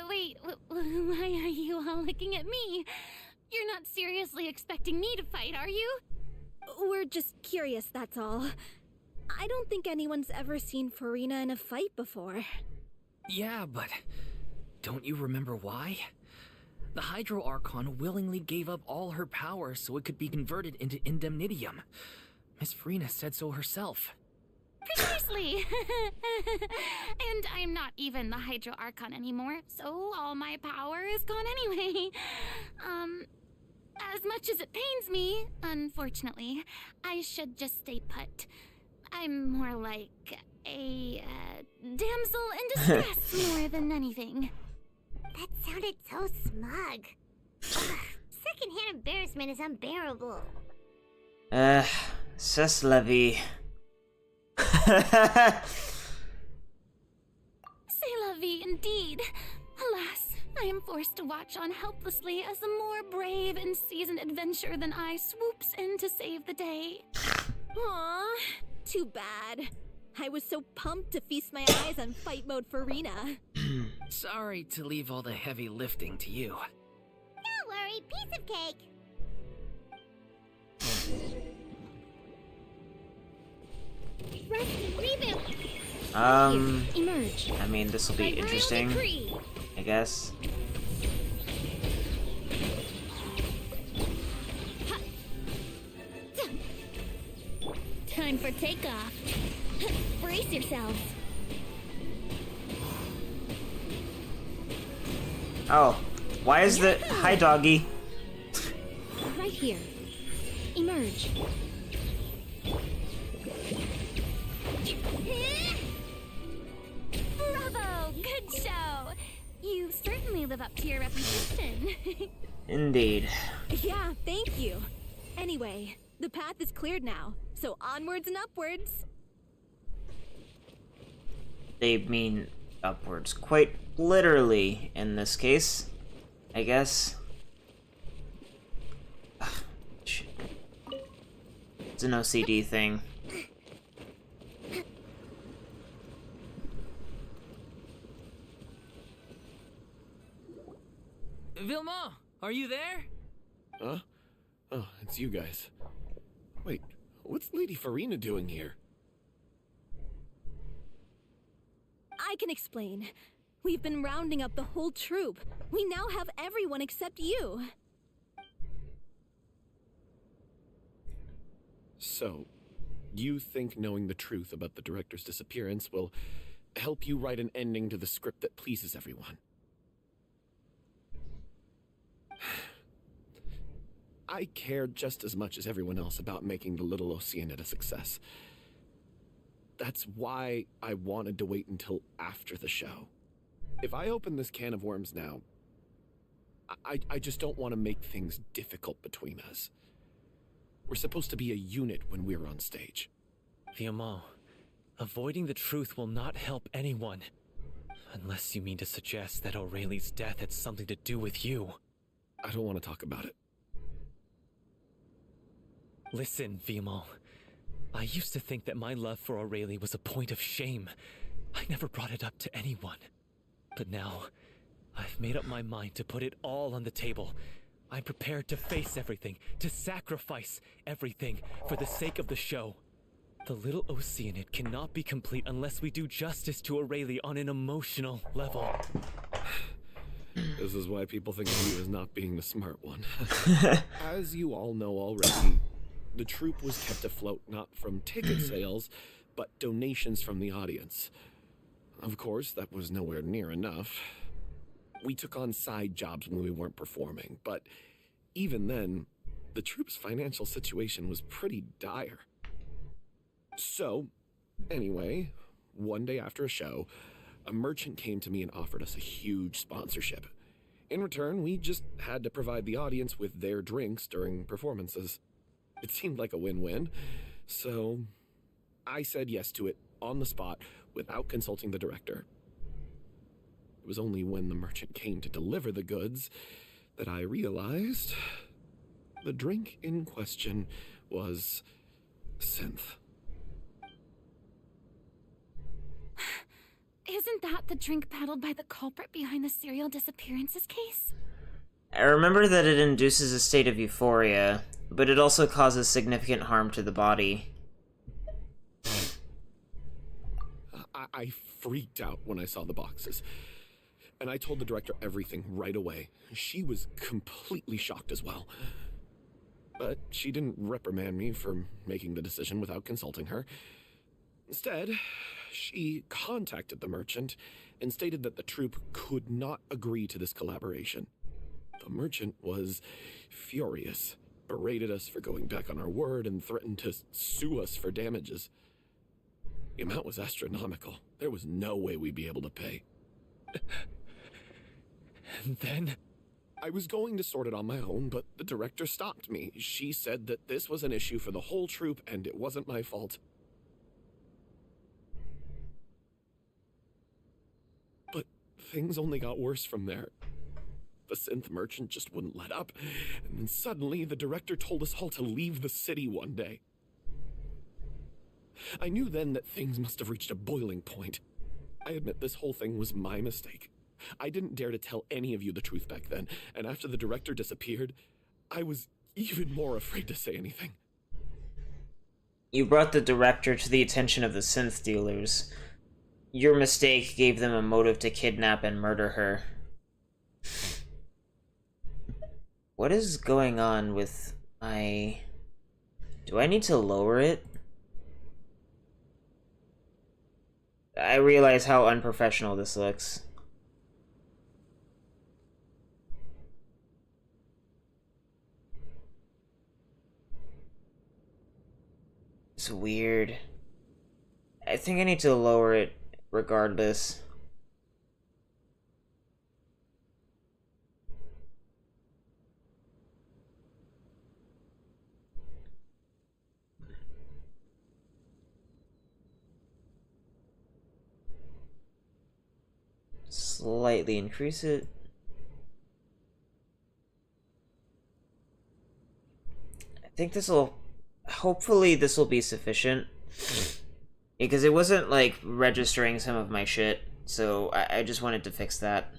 Wait, why are you all looking at me? You're not seriously expecting me to fight, are you? We're just curious, that's all. I don't think anyone's ever seen Furina in a fight before. Yeah, but don't you remember why? The Hydro Archon willingly gave up all her power so it could be converted into indemnitium. Miss Furina said so herself. Precisely! And I'm not even the Hydro Archon anymore, so all my power is gone anyway. As much as it pains me, unfortunately, I should just stay put. I'm more like a damsel in distress more than anything. That sounded so smug. Ugh, secondhand embarrassment is unbearable. C'est la vie. C'est la vie indeed. Alas, I am forced to watch on helplessly as a more brave and seasoned adventurer than I swoops in to save the day. Aw, too bad. I was so pumped to feast my eyes on fight mode Furina. Sorry to leave all the heavy lifting to you. Don't worry, piece of cake. Rest and reboot. Emerge. I mean, this will be interesting, I guess. Time for takeoff. Brace yourselves. Oh, why is the... Hi, doggy. Right here. Emerge. Bravo! Good show! You certainly live up to your reputation. Indeed. Yeah, thank you. Anyway, the path is cleared now, so onwards and upwards. They mean upwards. Quite literally, in this case. I guess. Ugh, shit. It's an OCD thing. Vilma, are you there? Huh? Oh, it's you guys. Wait, what's Lady Furina doing here? I can explain. We've been rounding up the whole troop. We now have everyone except you. So, you think knowing the truth about the director's disappearance will help you write an ending to the script that pleases everyone? I care just as much as everyone else about making the Little Oceanid a success. That's why I wanted to wait until after the show. If I open this can of worms now, I just don't want to make things difficult between us. We're supposed to be a unit when we're on stage. Vilma, avoiding the truth will not help anyone. Unless you mean to suggest that Aurelie's death had something to do with you. I don't want to talk about it. Listen, Vilma. I used to think that my love for Aurelie was a point of shame. I never brought it up to anyone. But now, I've made up my mind to put it all on the table. I'm prepared to face everything, to sacrifice everything for the sake of the show. The Little Oceanid cannot be complete unless we do justice to Aurelie on an emotional level. This is why people think of you as not being the smart one. As you all know already, the troupe was kept afloat not from ticket sales, but donations from the audience. Of course, that was nowhere near enough. We took on side jobs when we weren't performing, but even then, the troupe's financial situation was pretty dire. So, anyway, one day after a show, a merchant came to me and offered us a huge sponsorship. In return, we just had to provide the audience with their drinks during performances. It seemed like a win-win, so I said yes to it on the spot without consulting the director. It was only when the merchant came to deliver the goods that I realized the drink in question was synth. Isn't that the drink paddled by the culprit behind the serial disappearances case? I remember that it induces a state of euphoria, but it also causes significant harm to the body. I freaked out when I saw the boxes, and I told the director everything right away. She was completely shocked as well. But she didn't reprimand me for making the decision without consulting her. Instead, she contacted the merchant and stated that the troupe could not agree to this collaboration. The merchant was furious, berated us for going back on our word, and threatened to sue us for damages. The amount was astronomical. There was no way we'd be able to pay. And then? I was going to sort it on my own, but the director stopped me. She said that this was an issue for the whole troupe, and it wasn't my fault. But things only got worse from there. The synth merchant just wouldn't let up, and then suddenly the director told us all to leave the city one day. I knew then that things must have reached a boiling point. I admit this whole thing was my mistake. I didn't dare to tell any of you the truth back then, and after the director disappeared, I was even more afraid to say anything. You brought the director to the attention of the synth dealers. Your mistake gave them a motive to kidnap and murder her. What is going on with my... Do I need to lower it? I realize how unprofessional this looks. It's weird. I think I need to lower it regardless. Slightly increase it. I think this will... Hopefully this will be sufficient. Because it wasn't, like, registering some of my shit. So I just wanted to fix that.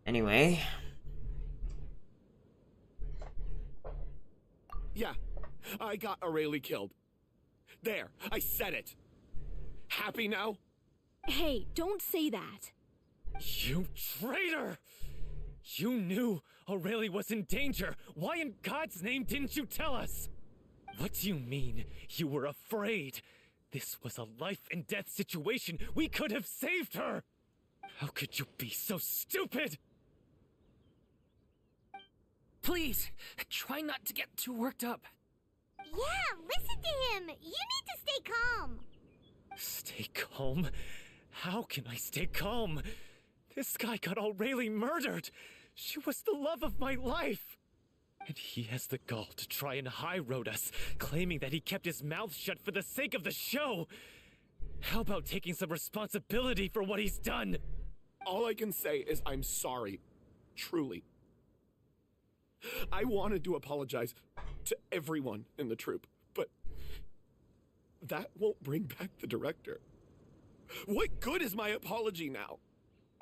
Anyway. Yeah, I got Aurelie killed. There, I said it. Happy now? Hey, don't say that. You traitor! You knew Aurelie was in danger. Why in God's name didn't you tell us? What do you mean, you were afraid? This was a life and death situation. We could have saved her! How could you be so stupid? Please, try not to get too worked up. Yeah, listen to him. You need to stay calm. Stay calm? How can I stay calm? This guy got Aurelie murdered. She was the love of my life. And he has the gall to try and high-road us, claiming that he kept his mouth shut for the sake of the show. How about taking some responsibility for what he's done? All I can say is I'm sorry. Truly. I wanted to apologize to everyone in the troupe, but that won't bring back the director. What good is my apology now?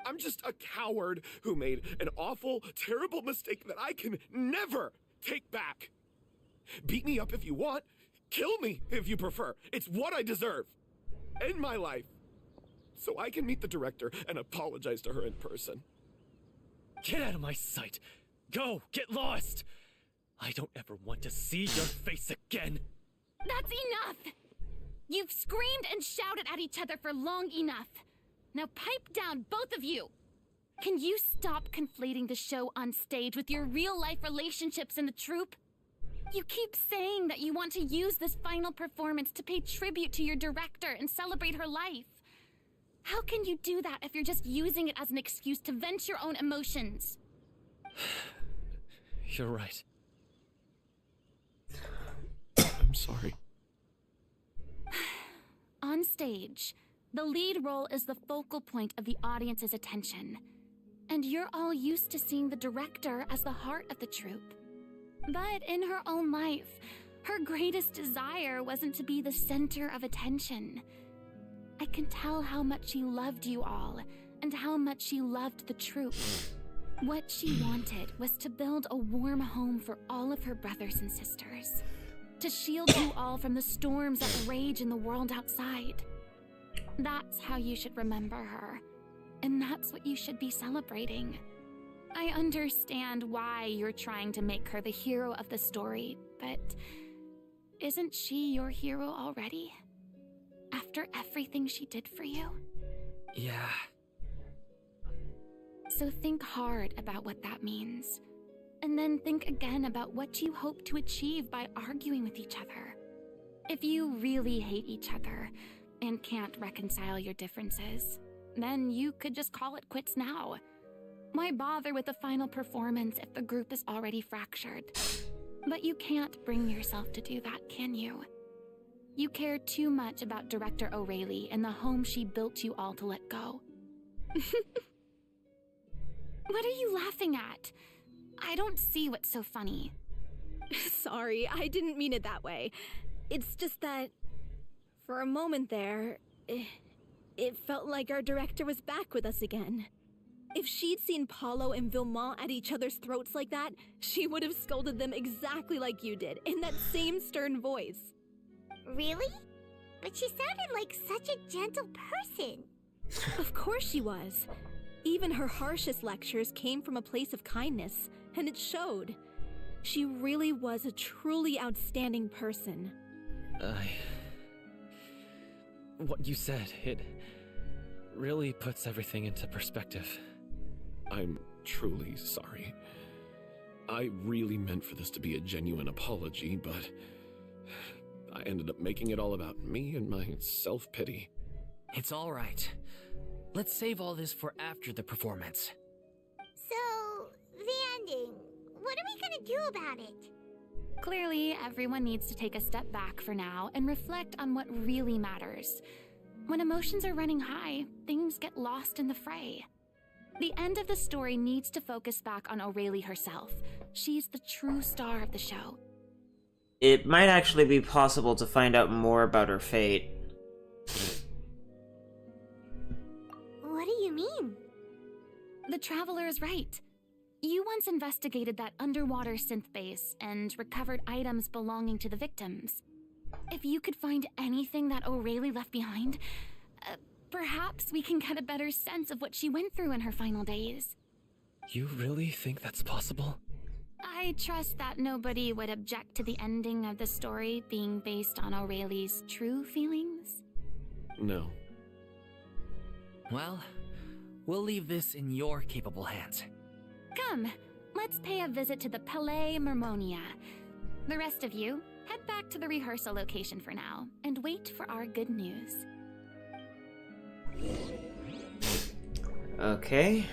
I'm just a coward who made an awful, terrible mistake that I can never take back. Beat me up if you want. Kill me if you prefer. It's what I deserve. End my life. So I can meet the director and apologize to her in person. Get out of my sight. Go, get lost. I don't ever want to see your face again. That's enough! You've screamed and shouted at each other for long enough. Now pipe down, both of you! Can you stop conflating the show on stage with your real-life relationships in the troupe? You keep saying that you want to use this final performance to pay tribute to your director and celebrate her life. How can you do that if you're just using it as an excuse to vent your own emotions? You're right. I'm sorry. On stage, the lead role is the focal point of the audience's attention. And you're all used to seeing the director as the heart of the troupe. But in her own life, her greatest desire wasn't to be the center of attention. I can tell how much she loved you all, and how much she loved the troupe. What she wanted was to build a warm home for all of her brothers and sisters. To shield you all from the storms that rage in the world outside. That's how you should remember her. And that's what you should be celebrating. I understand why you're trying to make her the hero of the story, but isn't she your hero already? After everything she did for you? Yeah. So think hard about what that means. And then think again about what you hope to achieve by arguing with each other. If you really hate each other and can't reconcile your differences, then you could just call it quits now. Why bother with the final performance if the group is already fractured? But you can't bring yourself to do that, can you? You care too much about Director Aurelie and the home she built you all to let go. What are you laughing at? I don't see what's so funny. Sorry, I didn't mean it that way. It's just that, for a moment there, it felt like our director was back with us again. If she'd seen Paulo and Vilmont at each other's throats like that, she would have scolded them exactly like you did, in that same stern voice. Really? But she sounded like such a gentle person. Of course she was. Even her harshest lectures came from a place of kindness, and it showed. She really was a truly outstanding person. What you said, it really puts everything into perspective. I'm truly sorry. I really meant for this to be a genuine apology, but I ended up making it all about me and my self-pity. It's all right. Let's save all this for after the performance. So, the ending. What are we gonna do about it? Clearly, everyone needs to take a step back for now and reflect on what really matters. When emotions are running high, things get lost in the fray. The end of the story needs to focus back on Aurelie herself. She's the true star of the show. It might actually be possible to find out more about her fate. What do you mean? The Traveler is right. You once investigated that underwater synth base and recovered items belonging to the victims. If you could find anything that Aurelie left behind, perhaps we can get a better sense of what she went through in her final days. You really think that's possible? I trust that nobody would object to the ending of the story being based on Aurelie's true feelings. No. Well, we'll leave this in your capable hands. Come, let's pay a visit to the Palais Mermonia. The rest of you, head back to the rehearsal location for now, and wait for our good news. Okay.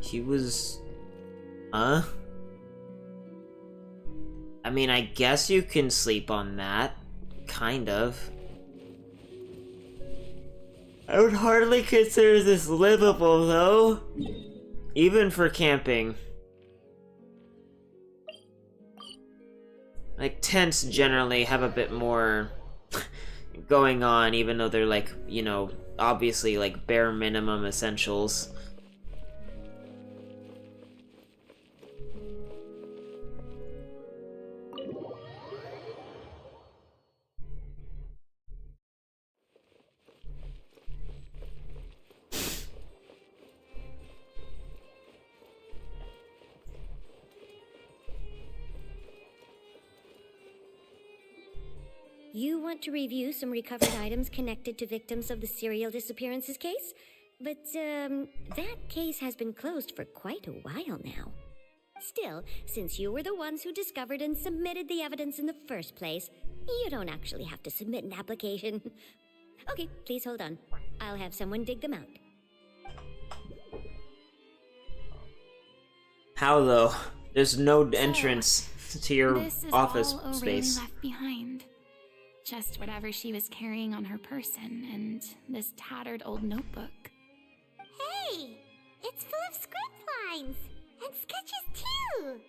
He was... I mean, I guess you can sleep on that. Kind of. I would hardly consider this livable, though. Even for camping. Like, tents generally have a bit more going on, even though they're like, you know, obviously like bare minimum essentials. You want to review some recovered items connected to victims of the serial disappearances case? But, that case has been closed for quite a while now. Still, since you were the ones who discovered and submitted the evidence in the first place, you don't actually have to submit an application. Okay, please hold on. I'll have someone dig them out. How though? There's no entrance to your office all space. Aurelie left behind. Just whatever she was carrying on her person and this tattered old notebook. Hey! It's full of script lines! And sketches too!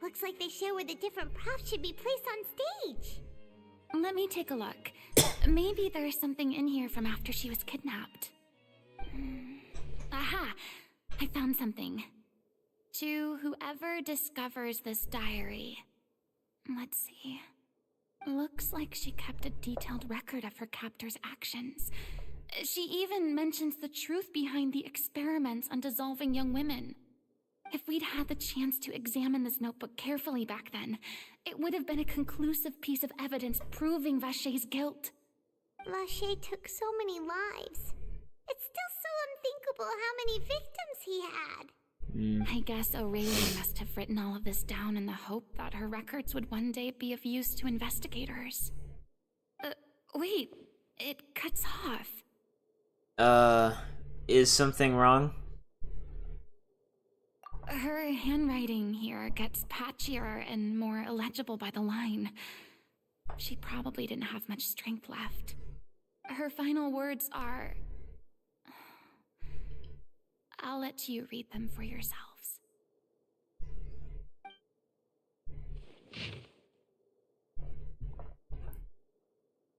Looks like they show where the different props should be placed on stage. Let me take a look. Maybe there's something in here from after she was kidnapped. Aha! I found something. To whoever discovers this diary. Let's see. Looks like she kept a detailed record of her captor's actions. She even mentions the truth behind the experiments on dissolving young women. If we'd had the chance to examine this notebook carefully back then, it would have been a conclusive piece of evidence proving Vacher's guilt. Vacher took so many lives. It's still so unthinkable how many victims he had. I guess Aurelie must have written all of this down in the hope that her records would one day be of use to investigators. Wait, it cuts off. Is something wrong? Her handwriting here gets patchier and more illegible by the line. She probably didn't have much strength left. Her final words are... I'll let you read them for yourselves.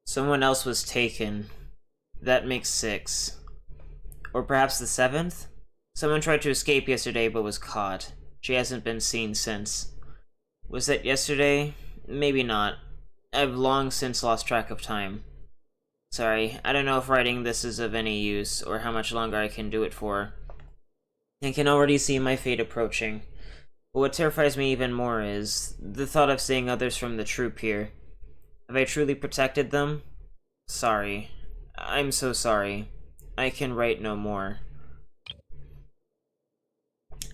Someone else was taken. That makes 6. Or perhaps the 7th? Someone tried to escape yesterday but was caught. She hasn't been seen since. Was that yesterday? Maybe not. I've long since lost track of time. Sorry, I don't know if writing this is of any use, or how much longer I can do it for. I can already see my fate approaching. But what terrifies me even more is the thought of seeing others from the troop here. Have I truly protected them? Sorry. I'm so sorry. I can write no more.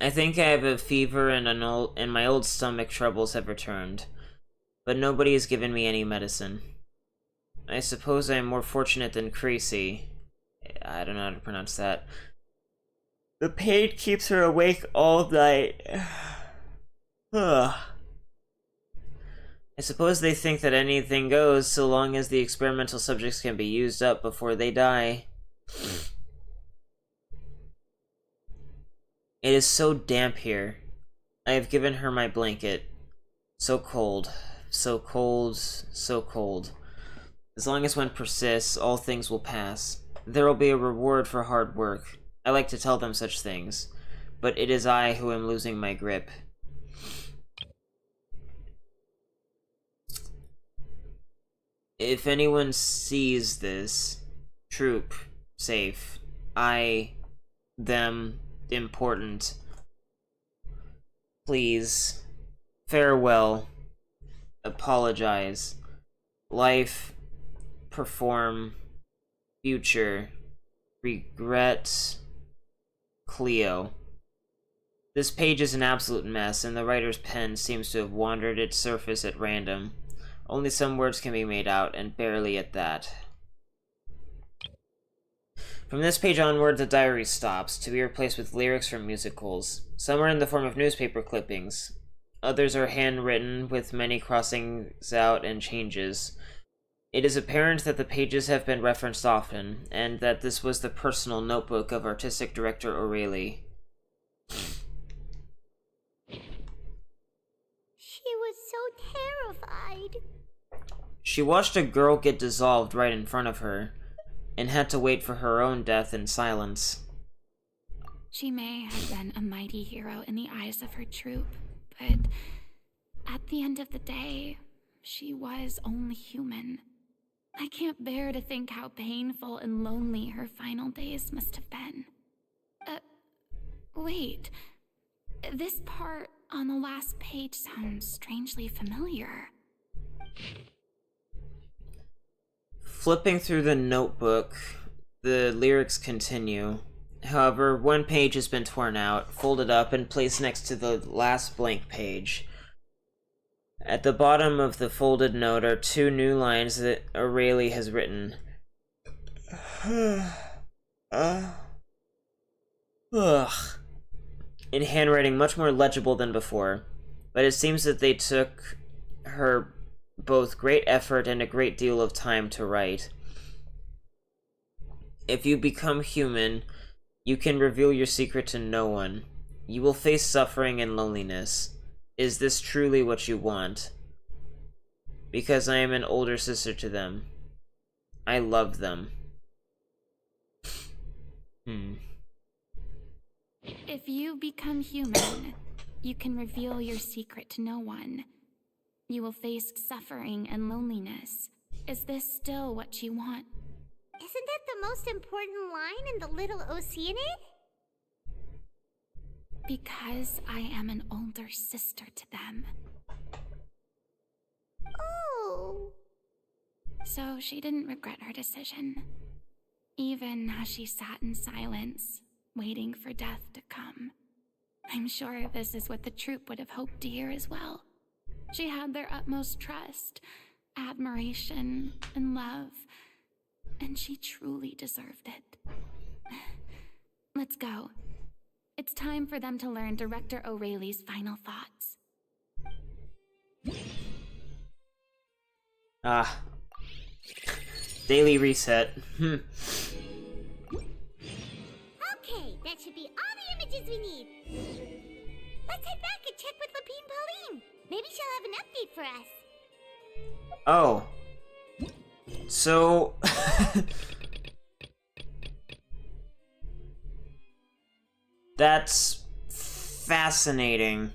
I think I have a fever and my old stomach troubles have returned. But nobody has given me any medicine. I suppose I am more fortunate than Creasy. I don't know how to pronounce that. The pain keeps her awake all night. Ugh. I suppose they think that anything goes so long as the experimental subjects can be used up before they die. It is so damp here. I have given her my blanket. So cold. So cold. So cold. As long as one persists, all things will pass. There will be a reward for hard work. I like to tell them such things. But it is I who am losing my grip. If anyone sees this, troop, safe, I, them, important, please, farewell, apologize, life, perform, future, regret, Cleo. This page is an absolute mess, and the writer's pen seems to have wandered its surface at random. Only some words can be made out, and barely at that. From this page onward, the diary stops, to be replaced with lyrics from musicals. Some are in the form of newspaper clippings. Others are handwritten, with many crossings out and changes. It is apparent that the pages have been referenced often, and that this was the personal notebook of artistic director O'Reilly. She was so terrified. She watched a girl get dissolved right in front of her, and had to wait for her own death in silence. She may have been a mighty hero in the eyes of her troop, but at the end of the day, she was only human. I can't bear to think how painful and lonely her final days must have been. Wait. This part on the last page sounds strangely familiar. Flipping through the notebook, the lyrics continue. However, one page has been torn out, folded up, and placed next to the last blank page. At the bottom of the folded note are two new lines that O'Reilly has written. In handwriting much more legible than before, but it seems that they took her both great effort and a great deal of time to write. If you become human, you can reveal your secret to no one. You will face suffering and loneliness. Is this truly what you want? Because I am an older sister to them. I love them. If you become human, you can reveal your secret to no one. You will face suffering and loneliness. Is this still what you want? Isn't that the most important line in the little Oceanid? Because I am an older sister to them. Oh. So she didn't regret her decision, even as she sat in silence, waiting for death to come. I'm sure this is what the troop would have hoped to hear as well. She had their utmost trust, admiration, and love, and she truly deserved it. Let's go. It's time for them to learn Director O'Reilly's final thoughts. Daily reset. Okay, that should be all the images we need. Let's head back and check with Lapine Pauline. Maybe she'll have an update for us. Oh. So... That's fascinating.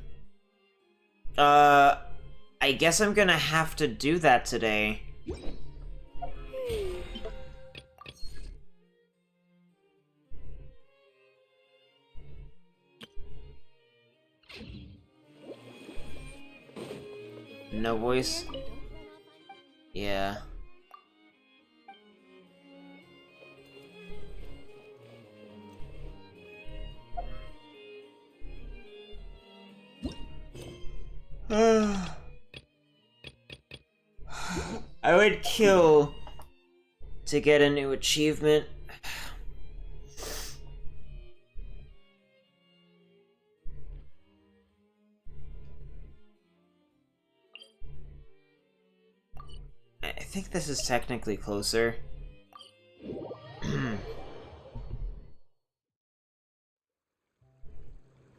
I guess I'm gonna have to do that today. No voice? Yeah. I would kill to get a new achievement. I think this is technically closer.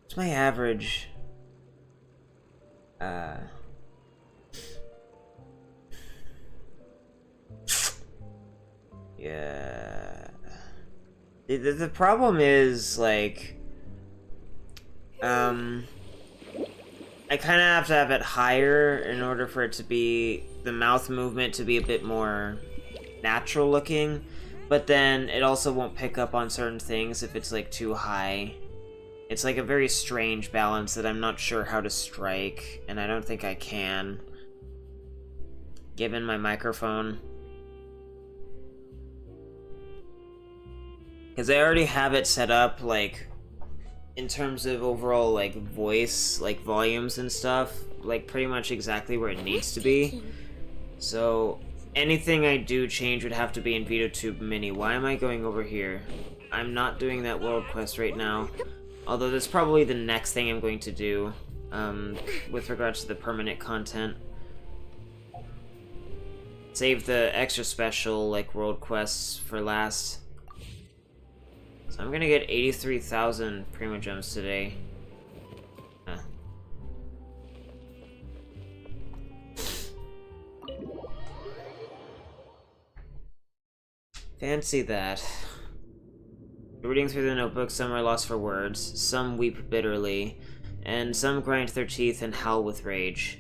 What's my average? Yeah. The problem is, like, I kind of have to have it higher in order for it to be, the mouth movement to be a bit more natural looking, but then it also won't pick up on certain things if it's, like, too high. It's like a very strange balance that I'm not sure how to strike, and I don't think I can, given my microphone. Because I already have it set up, like, in terms of overall, like, voice, like, volumes and stuff, like, pretty much exactly where it needs to be. So, anything I do change would have to be in VideoTube Mini. Why am I going over here? I'm not doing that world quest right now. Although that's probably the next thing I'm going to do, with regards to the permanent content. Save the extra special, like, world quests for last. So I'm gonna get 83,000 Primo Gems today. Huh. Fancy that. Reading through the notebook, some are lost for words, some weep bitterly, and some grind their teeth and howl with rage.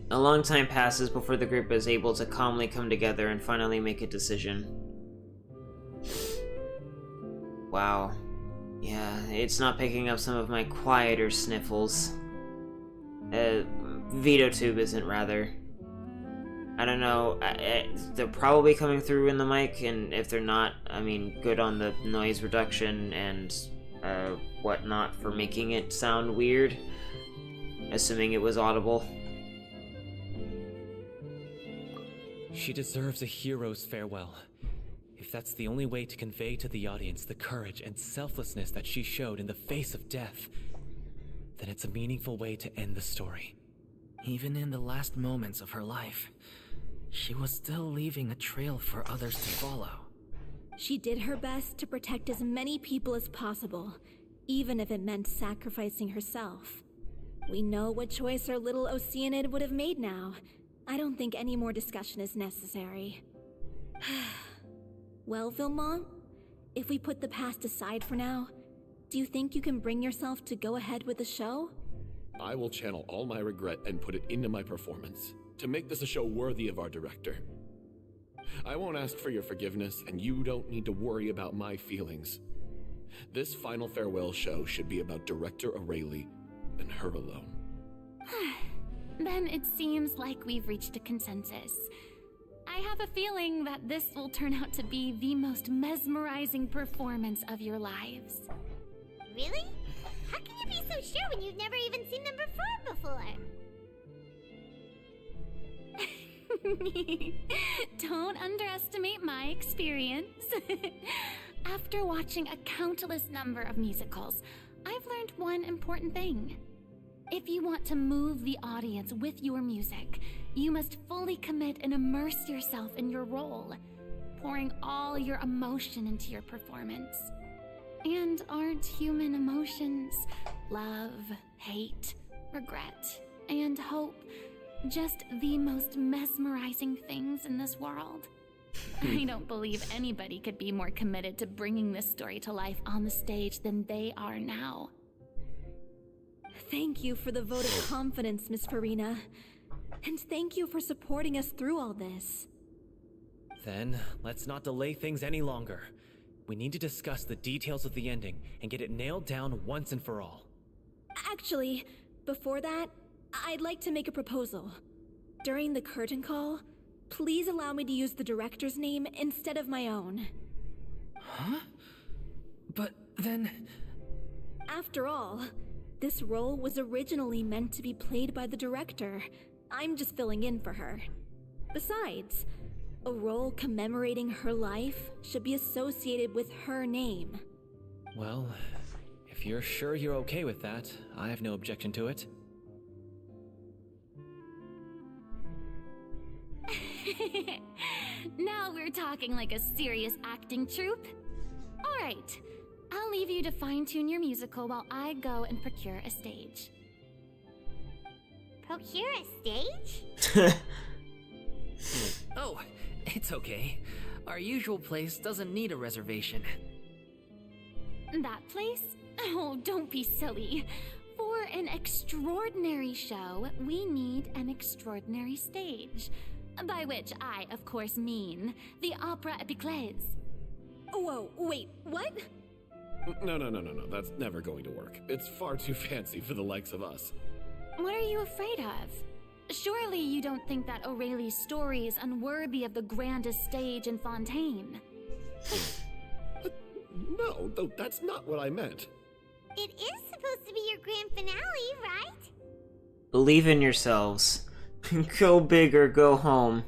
A long time passes before the group is able to calmly come together and finally make a decision. Wow. Yeah, it's not picking up some of my quieter sniffles. VideoTube isn't, rather. I don't know, they're probably coming through in the mic, and if they're not, I mean, good on the noise reduction and whatnot for making it sound weird, assuming it was audible. She deserves a hero's farewell. If that's the only way to convey to the audience the courage and selflessness that she showed in the face of death, then it's a meaningful way to end the story. Even in the last moments of her life, she was still leaving a trail for others to follow. She did her best to protect as many people as possible, even if it meant sacrificing herself. We know what choice our little Oceanid would have made now. I don't think any more discussion is necessary. Well, Vilmont, if we put the past aside for now, do you think you can bring yourself to go ahead with the show? I will channel all my regret and put it into my performance, to make this a show worthy of our director. I won't ask for your forgiveness, and you don't need to worry about my feelings. This final farewell show should be about Director Aurelie and her alone. Then it seems like we've reached a consensus. I have a feeling that this will turn out to be the most mesmerizing performance of your lives. Really? How can you be so sure when you've never even seen them perform before? Don't underestimate my experience. After watching a countless number of musicals, I've learned one important thing. If you want to move the audience with your music, you must fully commit and immerse yourself in your role, pouring all your emotion into your performance. And aren't human emotions, love, hate, regret, and hope, just the most mesmerizing things in this world? I don't believe anybody could be more committed to bringing this story to life on the stage than they are now. Thank you for the vote of confidence, Miss Furina. And thank you for supporting us through all this. Then, let's not delay things any longer. We need to discuss the details of the ending and get it nailed down once and for all. Actually, Before that, I'd like to make a proposal. During the curtain call, please allow me to use the director's name instead of my own. Huh? But then... After all, this role was originally meant to be played by the director. I'm just filling in for her. Besides, a role commemorating her life should be associated with her name. Well, if you're sure you're okay with that, I have no objection to it. Now we're talking like a serious acting troupe. Alright, I'll leave you to fine-tune your musical while I go and procure a stage. Procure a stage? Oh, it's okay. Our usual place doesn't need a reservation. That place? Oh, don't be silly. For an extraordinary show, we need an extraordinary stage. By which I, of course, mean the Opera Epiclese. Whoa, wait, what? No. That's never going to work. It's far too fancy for the likes of us. What are you afraid of? Surely you don't think that Aurelie's story is unworthy of the grandest stage in Fontaine. No, though that's not what I meant. It is supposed to be your grand finale, right? Believe in yourselves. Go big or go home.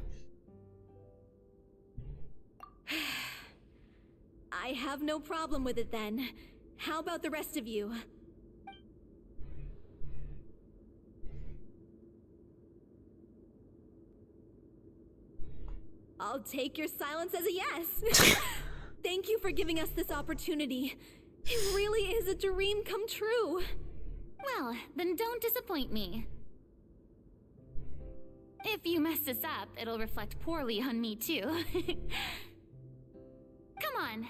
I have no problem with it then. How about the rest of you? I'll take your silence as a yes. Thank you for giving us this opportunity. It really is a dream come true. Well, then don't disappoint me. If you mess this up, it'll reflect poorly on me too. Come on,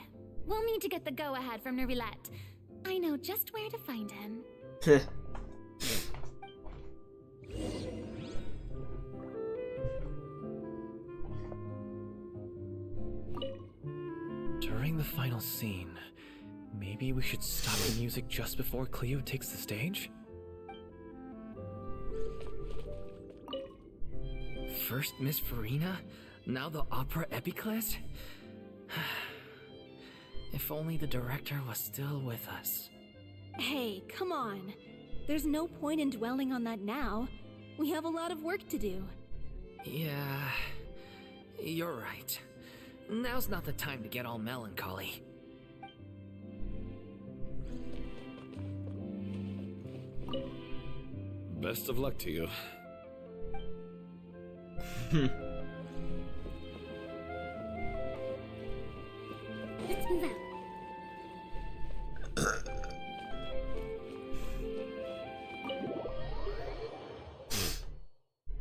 we'll need to get the go-ahead from Nervilette. I know just where to find him. During the final scene, maybe we should stop the music just before Cleo takes the stage? First Miss Furina, now the Opera Epiclese? If only the director was still with us. Hey, come on. There's no point in dwelling on that now. We have a lot of work to do. Yeah, you're right. Now's not the time to get all melancholy. Best of luck to you. Let's move out.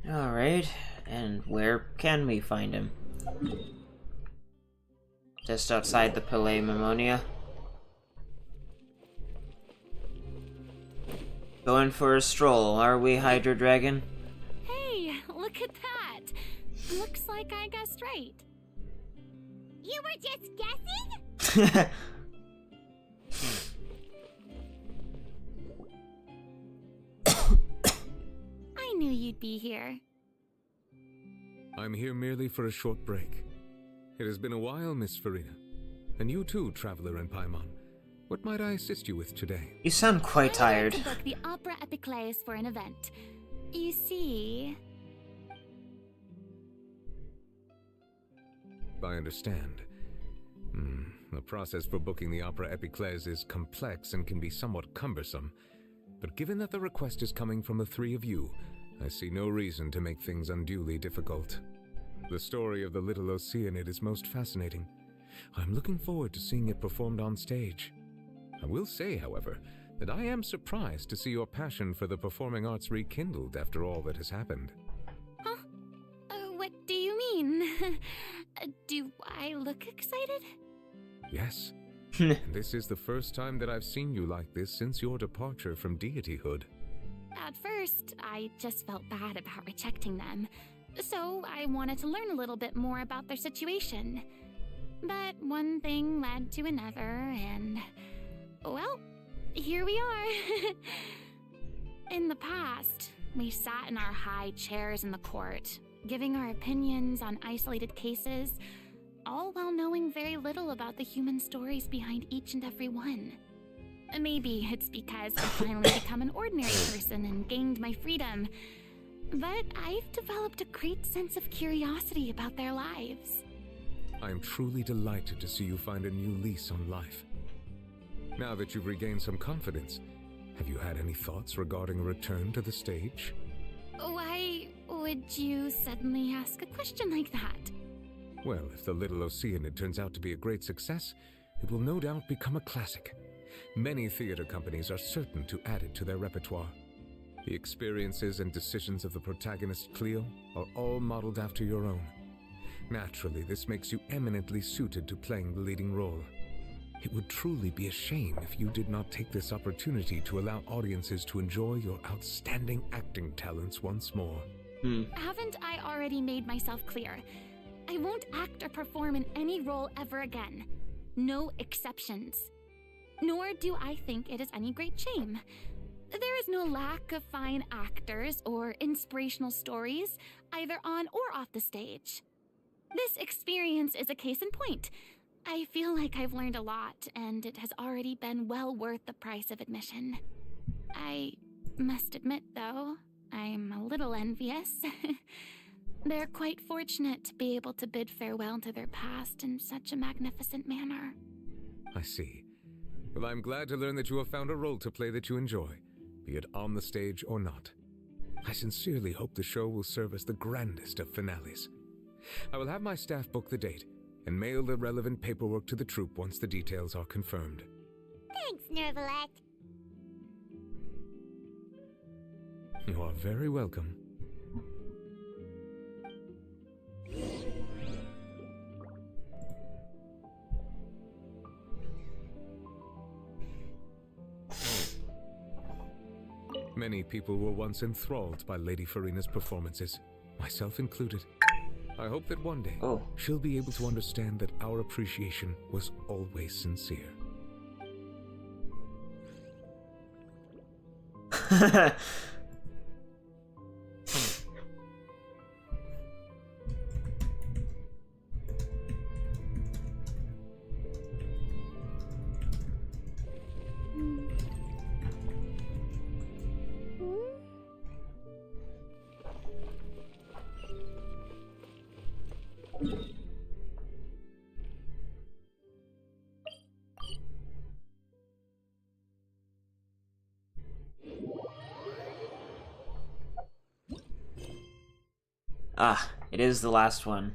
Alright, and where can we find him? Just outside the Palais Mimonia. Going for a stroll, are we, Hydra Dragon? Hey, look at that! Looks like I guessed right. You were just guessing? I knew you'd be here. I'm here merely for a short break. It has been a while, Miss Furina. And you too, Traveler in Paimon. What might I assist you with today? You sound quite tired. I'd like to book the Opera Epiclese for an event. You see... I understand. The process for booking the Opera Epiclese is complex and can be somewhat cumbersome. But given that the request is coming from the three of you, I see no reason to make things unduly difficult. The story of the little Oceanid is most fascinating. I'm looking forward to seeing it performed on stage. I will say, however, that I am surprised to see your passion for the performing arts rekindled after all that has happened. Huh? What do you mean? Do I look excited? Yes. And this is the first time that I've seen you like this since your departure from deityhood. At first, I just felt bad about rejecting them. So I wanted to learn a little bit more about their situation. But one thing led to another, and... well, here we are. In the past, we sat in our high chairs in the court, giving our opinions on isolated cases, all while knowing very little about the human stories behind each and every one. Maybe it's because I've finally become an ordinary person and gained my freedom, but I've developed a great sense of curiosity about their lives. I am truly delighted to see you find a new lease on life. Now that you've regained some confidence, have you had any thoughts regarding a return to the stage? Why would you suddenly ask a question like that? Well, if the Little Oceanid turns out to be a great success, it will no doubt become a classic. Many theater companies are certain to add it to their repertoire. The experiences and decisions of the protagonist Cleo are all modeled after your own. Naturally, this makes you eminently suited to playing the leading role. It would truly be a shame if you did not take this opportunity to allow audiences to enjoy your outstanding acting talents once more. Haven't I already made myself clear? I won't act or perform in any role ever again. No exceptions. Nor do I think it is any great shame. There is no lack of fine actors or inspirational stories, either on or off the stage. This experience is a case in point. I feel like I've learned a lot, and it has already been well worth the price of admission. I must admit, though, I'm a little envious. They're quite fortunate to be able to bid farewell to their past in such a magnificent manner. I see. Well, I'm glad to learn that you have found a role to play that you enjoy, be it on the stage or not. I sincerely hope the show will serve as the grandest of finales. I will have my staff book the date and mail the relevant paperwork to the troupe once the details are confirmed. Thanks, Nervalette. You are very welcome. Many people were once enthralled by Lady Furina's performances, myself included. I hope that one day she'll be able to understand that our appreciation was always sincere. It is the last one.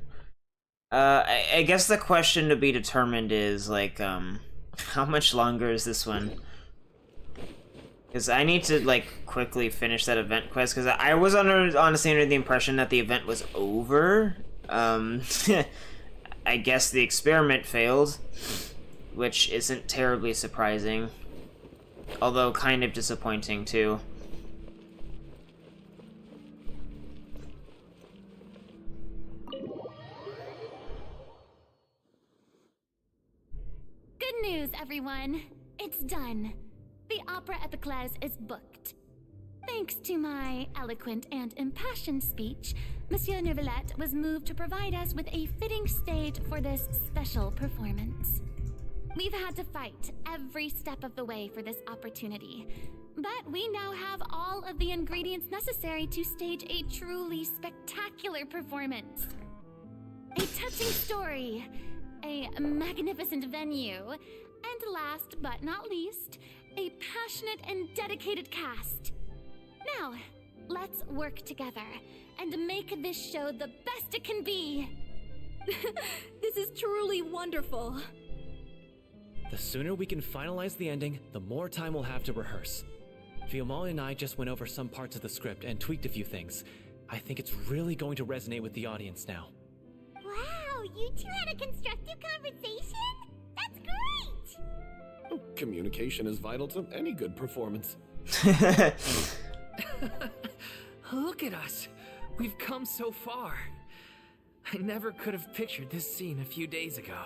I guess the question to be determined is, like, how much longer is this one? Because I need to, like, quickly finish that event quest, because I was honestly under the impression that the event was over. I guess the experiment failed, which isn't terribly surprising. Although kind of disappointing, too. Good news, everyone. It's done. The Opera Epiclese is booked. Thanks to my eloquent and impassioned speech, Monsieur Nervalette was moved to provide us with a fitting stage for this special performance. We've had to fight every step of the way for this opportunity, but we now have all of the ingredients necessary to stage a truly spectacular performance. A touching story, a magnificent venue, and last but not least, a passionate and dedicated cast. Now, let's work together and make this show the best it can be. This is truly wonderful. The sooner we can finalize the ending, the more time we'll have to rehearse. Fiamma and I just went over some parts of the script and tweaked a few things. I think it's really going to resonate with the audience now. Wow, you two had a constructive conversation? That's great! Communication is vital to any good performance. Look at us. We've come so far. I never could have pictured this scene a few days ago.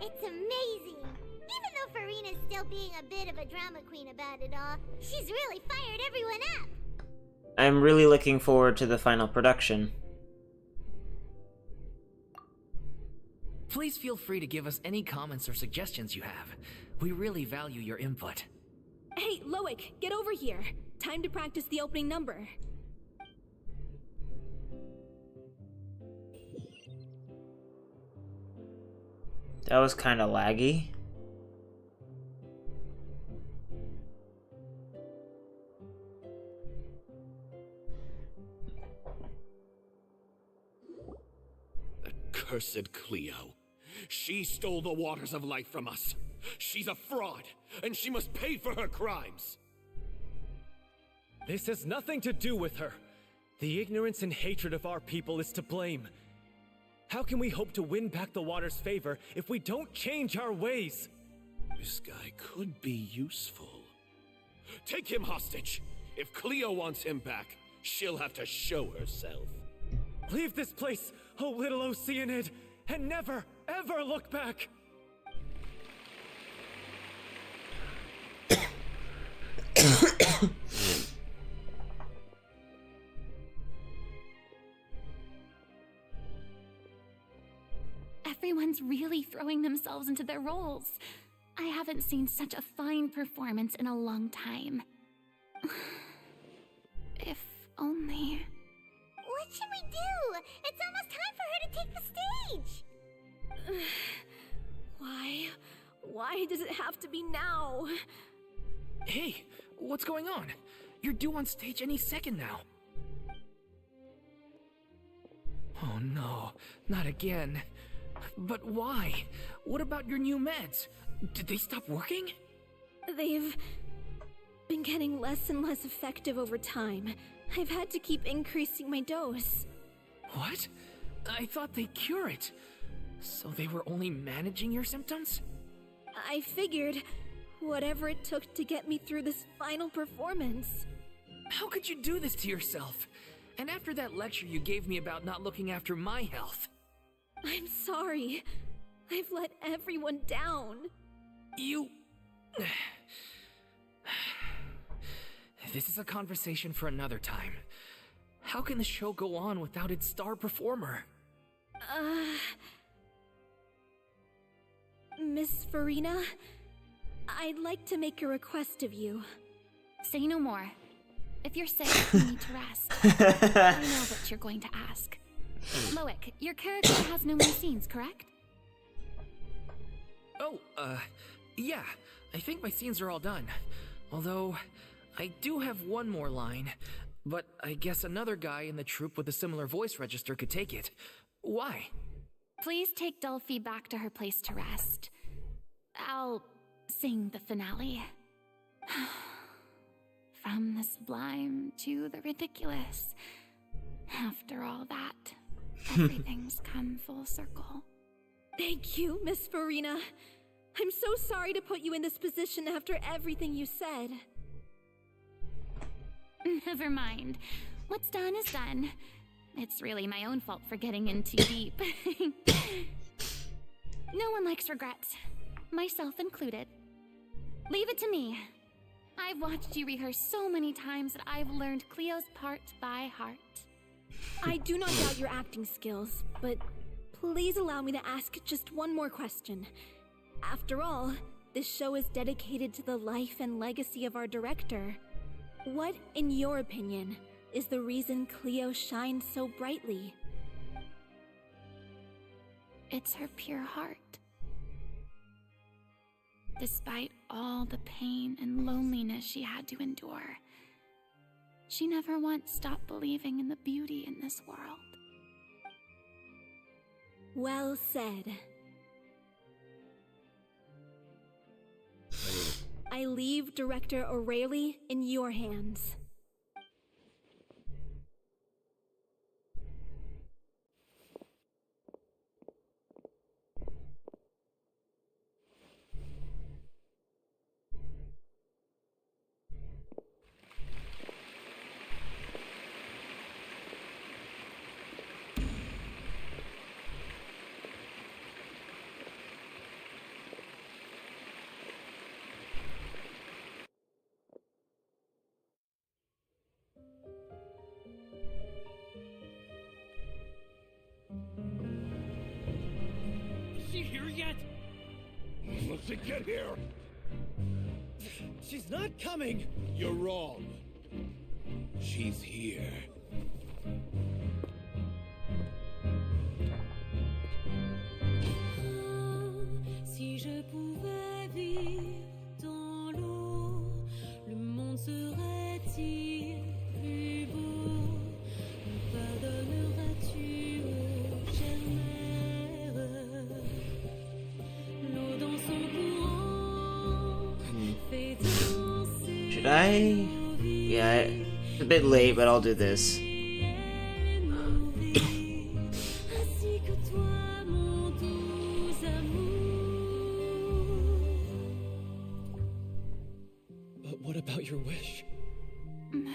It's amazing! Even though Furina's still being a bit of a drama queen about it all. She's really fired everyone up. I'm really looking forward to the final production. Please feel free to give us any comments or suggestions you have. We really value your input. Hey, Loic, get over here. Time to practice the opening number. That was kind of laggy. Accursed Cleo. She stole the waters of life from us. She's a fraud, and she must pay for her crimes. This has nothing to do with her. The ignorance and hatred of our people is to blame. How can we hope to win back the water's favor if we don't change our ways? This guy could be useful. Take him hostage. If Cleo wants him back, she'll have to show herself. Leave this place, O little Oceanid, and never, ever look back! Everyone's really throwing themselves into their roles. I haven't seen such a fine performance in a long time. If only... What should we do? It's almost time for her to take the stage. Why? Why does it have to be now? Hey, what's going on? You're due on stage any second now. Oh no, not again. But why? What about your new meds? Did they stop working? They've been getting less and less effective over time. I've had to keep increasing my dose. What? I thought they'd cure it. So they were only managing your symptoms? I figured whatever it took to get me through this final performance. How could you do this to yourself? And after that lecture you gave me about not looking after my health. I'm sorry. I've let everyone down. You... This is a conversation for another time. How can the show go on without its star performer? Miss Furina, I'd like to make a request of you. Say no more. If you're sick, you need to rest. I know what you're going to ask. Loic, your character has no more scenes, correct? Oh, yeah. I think my scenes are all done. Although, I do have one more line. But I guess another guy in the troupe with a similar voice register could take it. Why? Please take Delphi back to her place to rest. I'll sing the finale. From the sublime to the ridiculous. After all that, everything's come full circle. Thank you, Miss Furina. I'm so sorry to put you in this position after everything you said. Never mind. What's done is done. It's really my own fault for getting in too deep. No one likes regrets, myself included. Leave it to me. I've watched you rehearse so many times that I've learned Cleo's part by heart. I do not doubt your acting skills, but please allow me to ask just one more question. After all, this show is dedicated to the life and legacy of our director. What, in your opinion, is the reason Cleo shines so brightly? It's her pure heart. Despite all the pain and loneliness she had to endure, she never once stopped believing in the beauty in this world. Well said. I leave Director O'Reilly in your hands. she get here? She's not coming! You're wrong. She's here. Si je pouvais vivre dans l'eau, le monde serait-il plus beau? Me pardonneras-tu, ô chère mère? L'eau dans son courant fait danser. Should I? Yeah, it's a bit late, but I'll do this. Ainsi que toi, mon doux amour. But what about your wish? My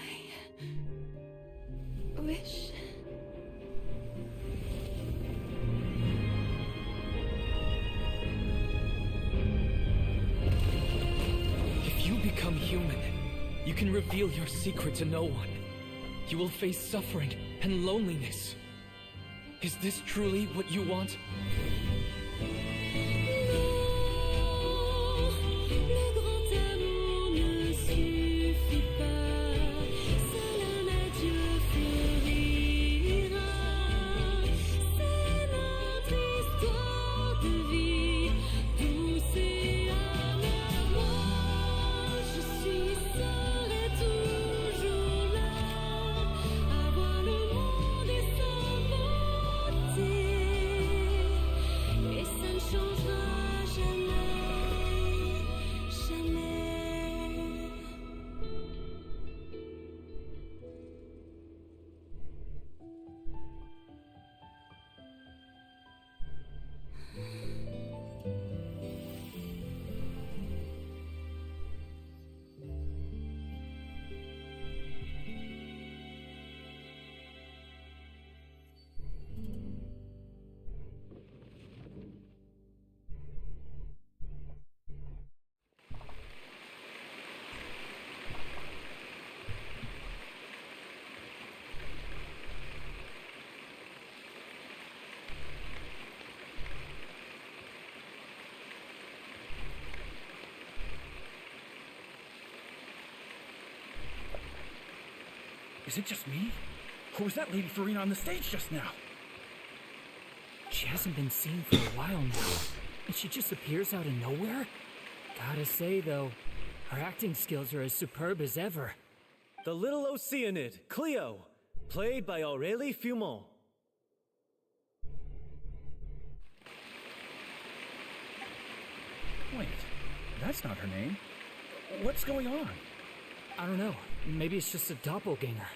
wish. If you become human, you can reveal your secret to no one. You will face suffering and loneliness. Is this truly what you want? Le grand amour ne suffit pas, seul un adieu fleurira. C'est notre histoire de vie, douce et amère. Moi, je suis, serai toujours là, à voir le monde et sa beauté. Et ça ne changera jamais, jamais. Is it just me? Or was that Lady Furina on the stage just now? She hasn't been seen for a while now, and she just appears out of nowhere? Gotta say, though, her acting skills are as superb as ever. The little Oceanid, Cleo, played by Aurélie Fumont. Wait, that's not her name. What's going on? I don't know, maybe it's just a doppelganger.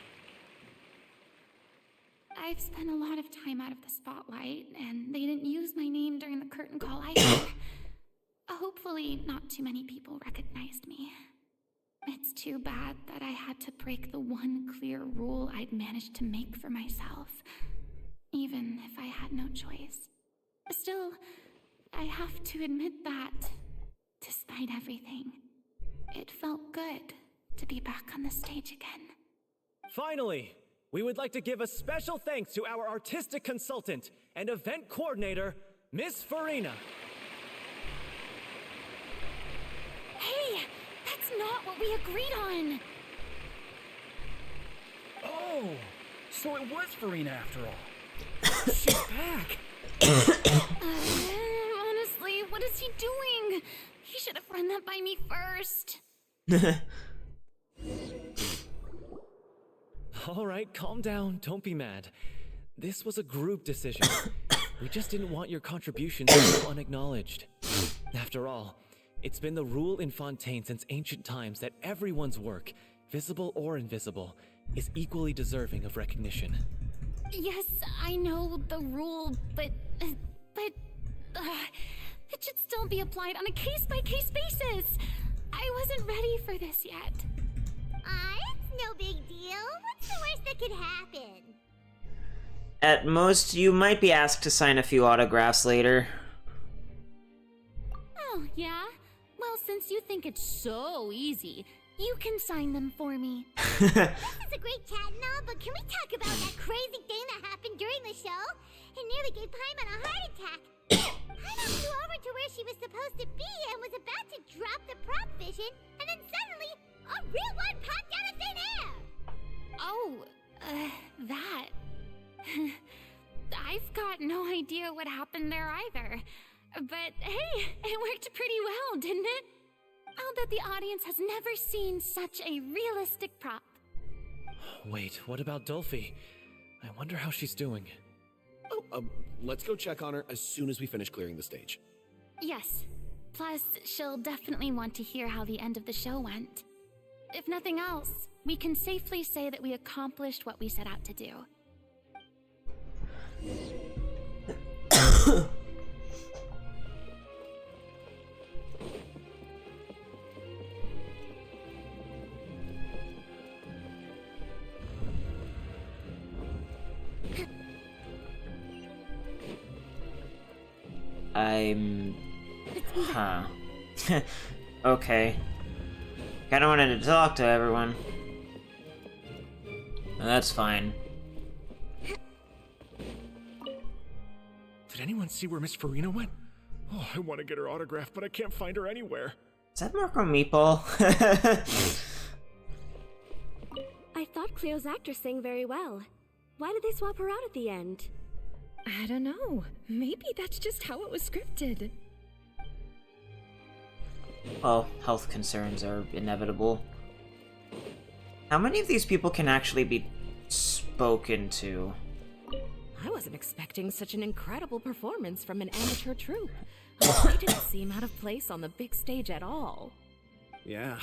I've spent a lot of time out of the spotlight, and they didn't use my name during the curtain call either. Hopefully, not too many people recognized me. It's too bad that I had to break the one clear rule I'd managed to make for myself, even if I had no choice. Still, I have to admit that, despite everything, it felt good to be back on the stage again. Finally, we would like to give a special thanks to our artistic consultant and event coordinator, Miss Furina. Hey, that's not what we agreed on! Oh, so it was Furina after all. She's back! Honestly, what is he doing? He should have run that by me first. All right, calm down, don't be mad. This was a group decision. We just didn't want your contributions to go unacknowledged. After all, it's been the rule in Fontaine since ancient times that everyone's work, visible or invisible, is equally deserving of recognition. Yes, I know the rule, but it should still be applied on a case-by-case basis. I wasn't ready for this yet. It's no big deal. What's the worst that could happen? At most, you might be asked to sign a few autographs later. Oh, yeah? Well, since you think it's so easy, you can sign them for me. This is a great chat and all, but can we talk about that crazy thing that happened during the show? It nearly gave Paimon a heart attack. I went over to where she was supposed to be and was about to drop the prop vision, and then suddenly, a real one popped out of thin air! Oh, that. I've got no idea what happened there either. But hey, it worked pretty well, didn't it? I'll bet the audience has never seen such a realistic prop. Wait, what about Dolphy? I wonder how she's doing. Oh, let's go check on her as soon as we finish clearing the stage. Yes. Plus, she'll definitely want to hear how the end of the show went. If nothing else, we can safely say that we accomplished what we set out to do. Huh. Okay. Kinda wanted to talk to everyone. That's fine. Did anyone see where Miss Furina went? Oh, I want to get her autograph, but I can't find her anywhere. Is that Marco Meeple? I thought Cleo's actress sang very well. Why did they swap her out at the end? I don't know. Maybe that's just how it was scripted. Well, health concerns are inevitable. How many of these people can actually be spoken to? I wasn't expecting such an incredible performance from an amateur troupe. They didn't seem out of place on the big stage at all. Yeah,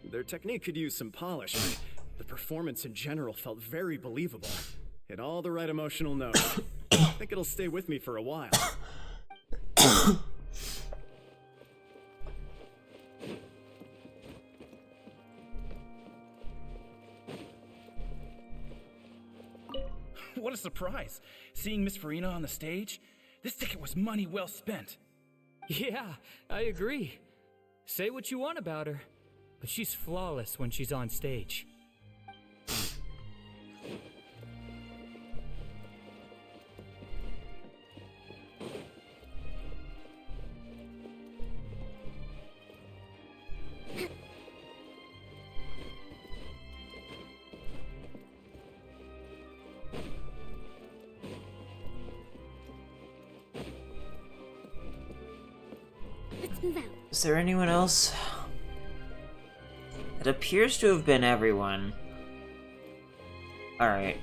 their technique could use some polish. The performance in general felt very believable. Hit all the right emotional notes. I think it'll stay with me for a while. What a surprise! Seeing Miss Furina on the stage? This ticket was money well spent. Yeah, I agree. Say what you want about her, but she's flawless when she's on stage. Is there anyone else? It appears to have been everyone. Alright.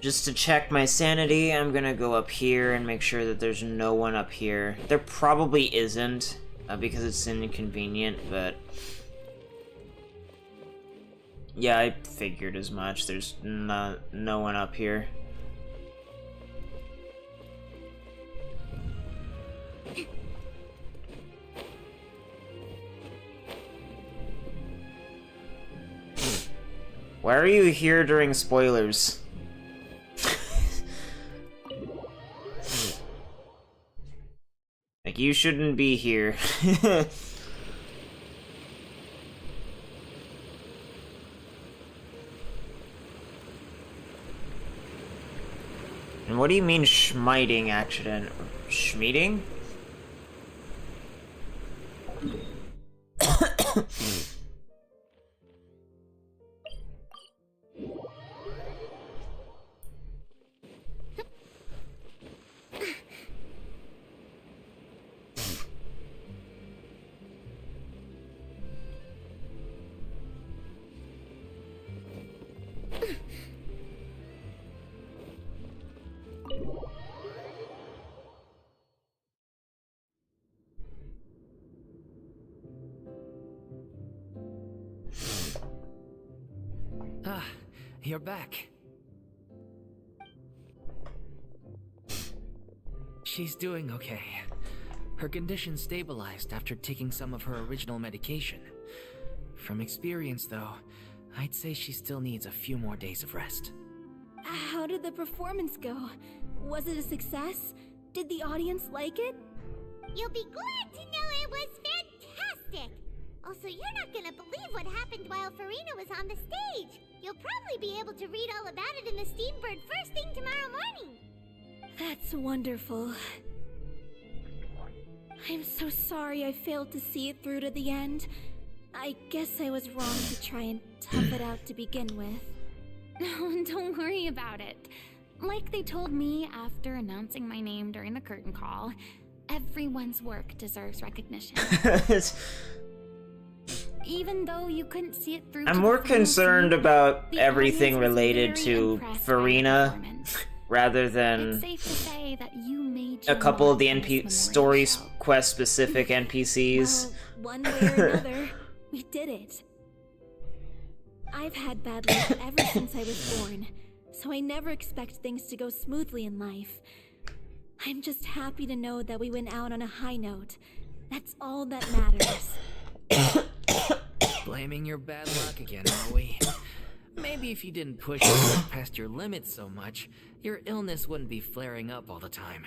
Just to check my sanity, I'm gonna go up here and make sure that there's no one up here. There probably isn't, because it's inconvenient, but... yeah, I figured as much. There's no one up here. Why are you here during spoilers? Like, you shouldn't be here. And what do you mean schmiting accident? Schmeating? Ah, you're back. She's doing okay. Her condition stabilized after taking some of her original medication. From experience, though, I'd say she still needs a few more days of rest. How did the performance go? Was it a success? Did the audience like it? You'll be glad to know it was fantastic! Also, you're not gonna believe what happened while Furina was on the stage. You'll probably be able to read all about it in the Steambird first thing tomorrow morning. That's wonderful. I'm so sorry I failed to see it through to the end. I guess I was wrong to try and tough it out to begin with. No, don't worry about it. Like they told me after announcing my name during the curtain call, everyone's work deserves recognition. Even though you couldn't see it through. I'm more concerned about everything related to Furina rather than It's safe to say that you made a your couple of the mark in this story quest specific NPCs. Well, one way or another, we did it. I've had bad luck ever since I was born, so I never expect things to go smoothly in life. I'm just happy to know that we went out on a high note. That's all that matters. Blaming your bad luck again, are we? Maybe if you didn't push yourself past your limits so much, your illness wouldn't be flaring up all the time.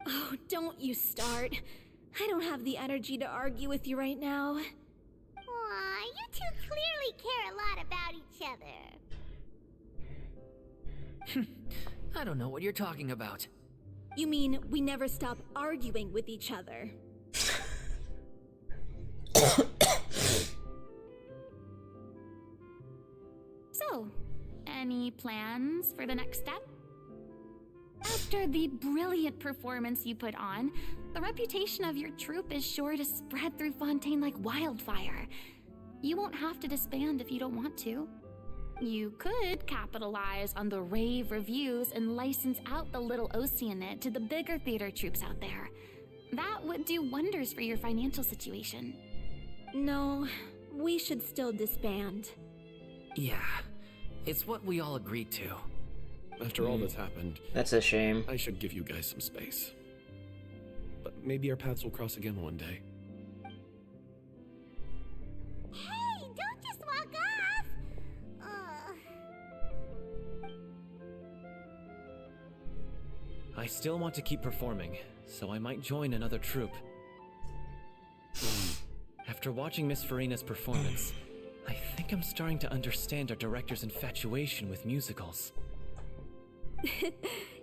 Oh, don't you start. I don't have the energy to argue with you right now. Aw, you two clearly care a lot about each other. I don't know what you're talking about. You mean we never stop arguing with each other? So, any plans for the next step? After the brilliant performance you put on, the reputation of your troupe is sure to spread through Fontaine like wildfire. You won't have to disband if you don't want to. You could capitalize on the rave reviews and license out the Little Oceanid to the bigger theater troupes out there. That would do wonders for your financial situation. No, we should still disband. Yeah, it's what we all agreed to. After all that's happened, that's a shame. I should give you guys some space. But maybe our paths will cross again one day. Hey, don't just walk off! I still want to keep performing, so I might join another troupe. After watching Miss Furina's performance, I think I'm starting to understand our director's infatuation with musicals.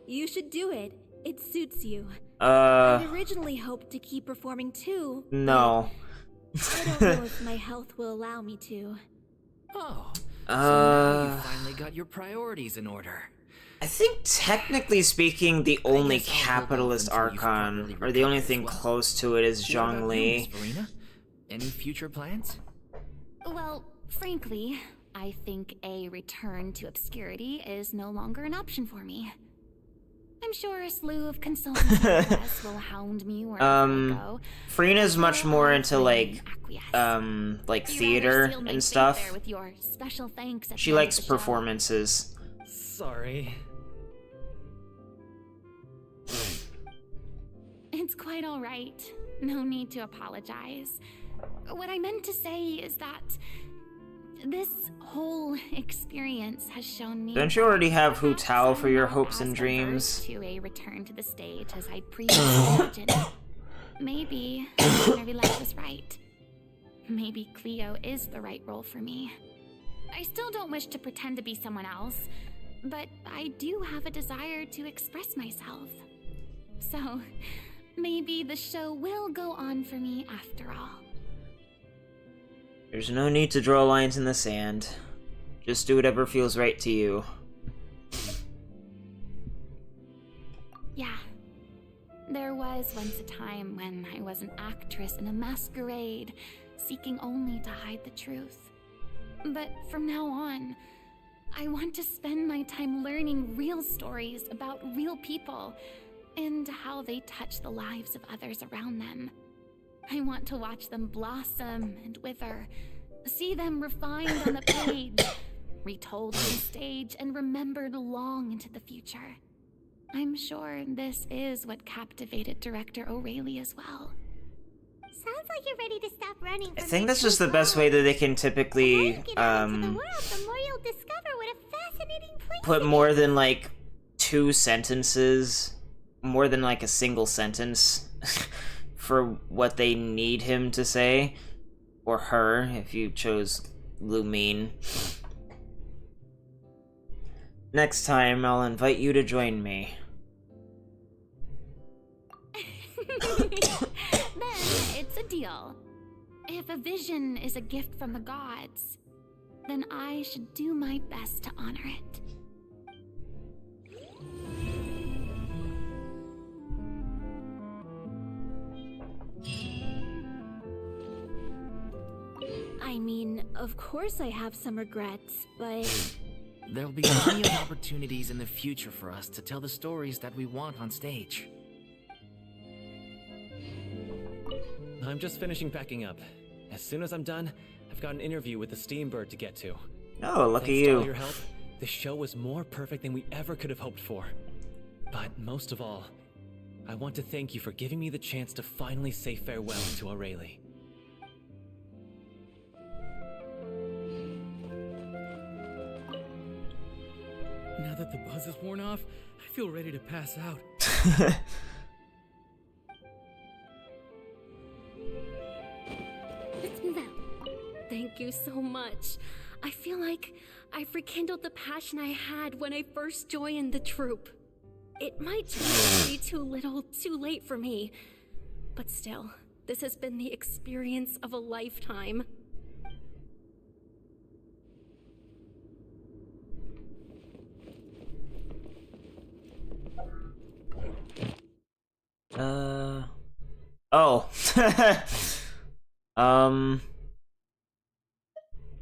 You should do it. It suits you. I I originally hoped to keep performing too. No. I don't know if my health will allow me to. Oh, so now you finally got your priorities in order. I think technically speaking, the only capitalist Archon, or the only thing close to it, is Zhongli. Furina? Any future plans? Well, frankly, I think a return to obscurity is no longer an option for me. I'm sure a slew of consultants will hound me wherever I go. Furina's much more into like theater and stuff. With your special thanks at She the end likes of the show. performances. Sorry. It's quite all right. No need to apologize. What I meant to say is that this whole experience has shown me. Don't you already have Hu Tao for your hopes and dreams? To a return to the stage as I previously imagined. Maybe Nervylette was right. Maybe Cleo is the right role for me. I still don't wish to pretend to be someone else, but I do have a desire to express myself. So, maybe the show will go on for me after all. There's no need to draw lines in the sand. Just do whatever feels right to you. Yeah. There was once a time when I was an actress in a masquerade, seeking only to hide the truth. But from now on, I want to spend my time learning real stories about real people and how they touch the lives of others around them. I want to watch them blossom and wither, see them refined on the page, retold on the stage, and remembered long into the future. I'm sure this is what captivated director O'Reilly as well. Sounds like you're ready to stop running. I think that's just the best way that they can typically the more you'll discover what a fascinating place put more than like 2 sentences, more than like a single sentence, for what they need him to say. Or her, if you chose Lumine. Next time, I'll invite you to join me. Then it's a deal. If a vision is a gift from the gods, then I should do my best to honor it. I mean, of course I have some regrets, but There'll be plenty of opportunities in the future for us to tell the stories that we want on stage. I'm just finishing packing up. As soon as I'm done, I've got an interview with the Steambird to get to. Oh, lucky Thanks to all you. your help, the show was more perfect than we ever could have hoped for. But most of all, I want to thank you for giving me the chance to finally say farewell to Aurelie. Now that the buzz is worn off, I feel ready to pass out. Let's move out. Thank you so much. I feel like I've rekindled the passion I had when I first joined the troupe. It might just be too little, too late for me. But still, this has been the experience of a lifetime. Oh.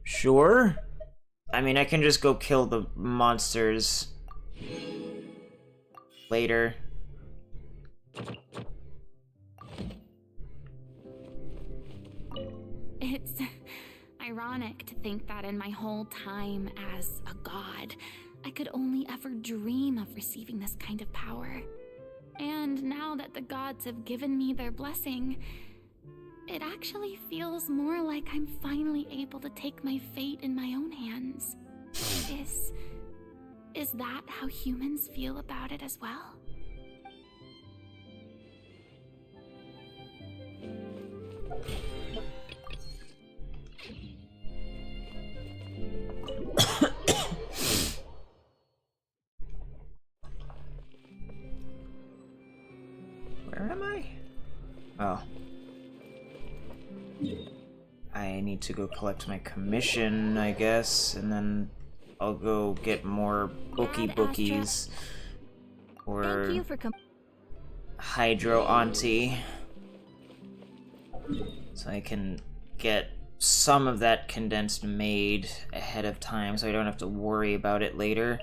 Sure? I mean, I can just go kill the monsters later. It's ironic to think that in my whole time as a god, I could only ever dream of receiving this kind of power. And now that the gods have given me their blessing, it actually feels more like I'm finally able to take my fate in my own hands. Is that how humans feel about it as well? Where am I? Oh. I need to go collect my commission, I guess, and then I'll go get more Bookie Bookies. Or thank you for Hydro Auntie. So I can get some of that condensed made ahead of time so I don't have to worry about it later.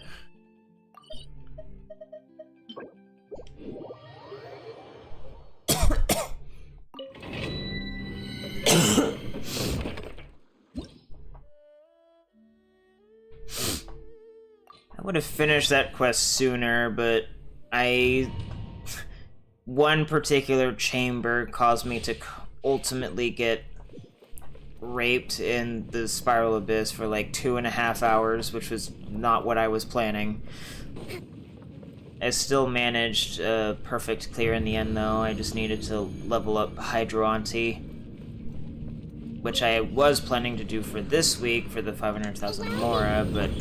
I would have finished that quest sooner, but one particular chamber caused me to ultimately get raped in the Spiral Abyss for like 2.5 hours, which was not what I was planning. I still managed a perfect clear in the end, though. I just needed to level up Hydro Auntie, which I was planning to do for this week for the 500,000 Mora, but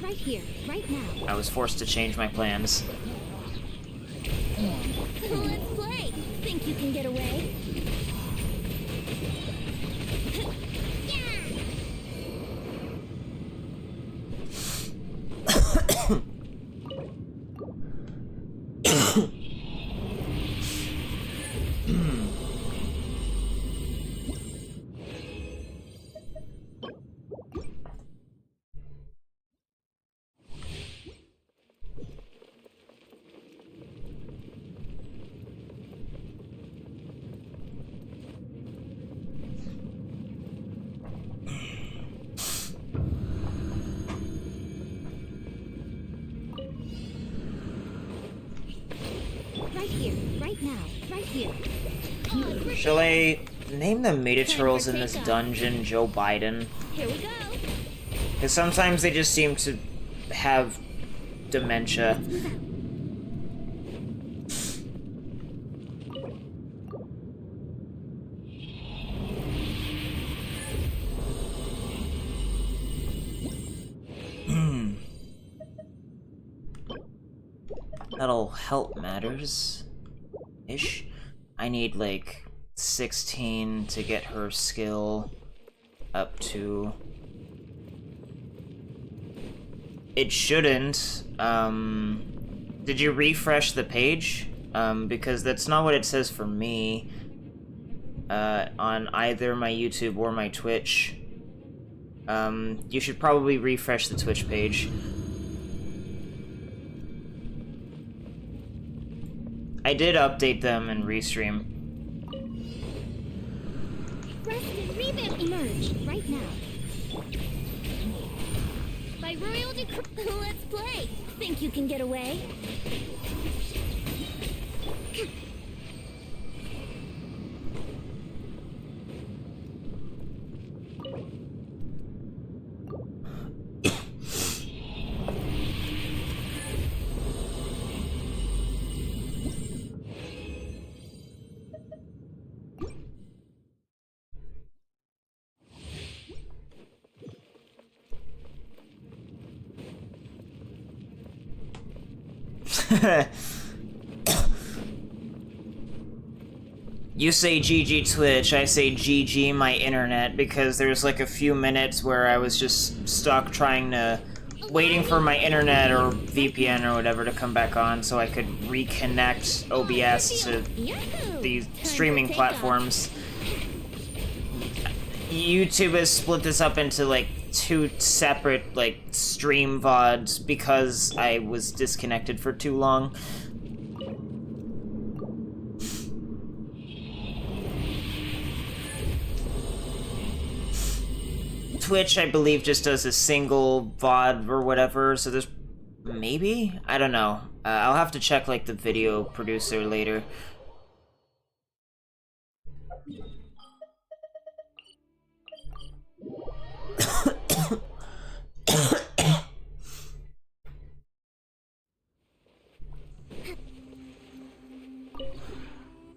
Right here, right now. I was forced to change my plans. Let's play. Think you can get away? Right here, right now, right here. Shall I name the Metaturals in this dungeon Joe Biden? Here we go. Because sometimes they just seem to have dementia. That'll help matters. Ish. I need like 16 to get her skill up to... It shouldn't. Did you refresh the page? Because that's not what it says for me. On either my YouTube or my Twitch. You should probably refresh the Twitch page. I did update them and restream. Rest and revamp emerge right now. By royal decree. Let's play. Think you can get away? You say GG Twitch, I say GG my internet, because there's like a few minutes where I was just stuck trying to... waiting for my internet or VPN or whatever to come back on so I could reconnect OBS to these streaming platforms. YouTube has split this up into like 2 separate like stream VODs because I was disconnected for too long. Twitch, I believe, just does a single VOD or whatever, so there's... maybe? I don't know. I'll have to check, like, the video producer later.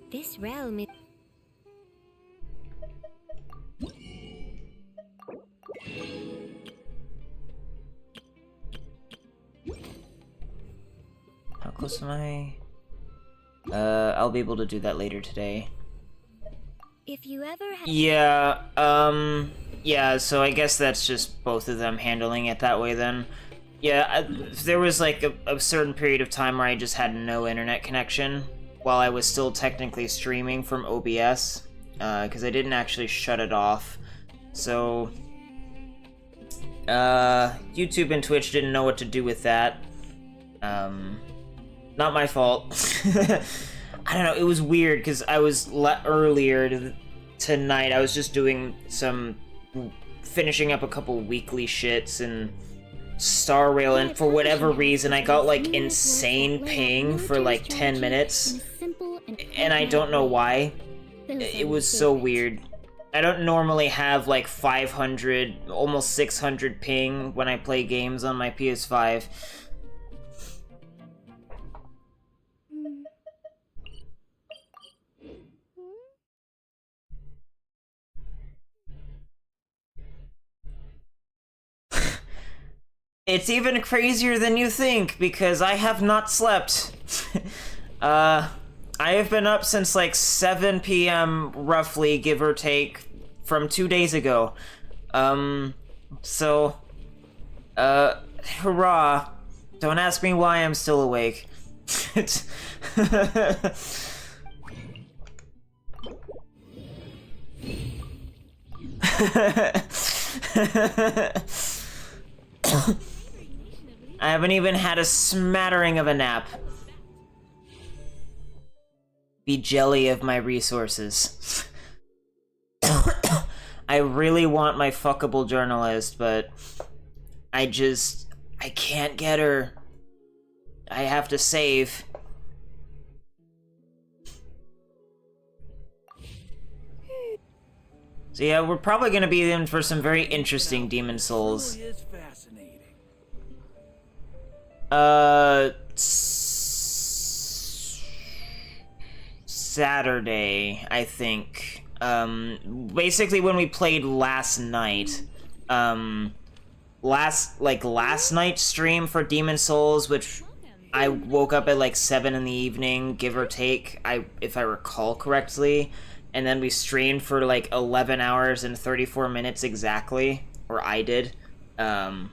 This realm is... How close am I? I'll be able to do that later today. If you ever have... Yeah, yeah, so I guess that's just both of them handling it that way then. Yeah, there was like a certain period of time where I just had no internet connection while I was still technically streaming from OBS, because I didn't actually shut it off. So, YouTube and Twitch didn't know what to do with that. Not my fault. I don't know, it was weird, because I was earlier tonight, I was just doing finishing up a couple weekly shits and Star Rail, and for whatever reason, I got, like, insane ping for, like, 10 minutes, and I don't know why. It was so weird. I don't normally have, like, 500, almost 600 ping when I play games on my PS5. It's even crazier than you think, because I have not slept. I have been up since like 7 p.m. roughly, give or take, from 2 days ago. So, hurrah. Don't ask me why I'm still awake. I haven't even had a smattering of a nap. Be jelly of my resources. I really want my fuckable journalist, but I can't get her. I have to save. So yeah, we're probably gonna be in for some very interesting Demon Souls. Saturday, I think. Basically when we played last night. Last night's stream for Demon Souls, which I woke up at like 7 in the evening, give or take, if I recall correctly, and then we streamed for like 11 hours and 34 minutes exactly, or I did. I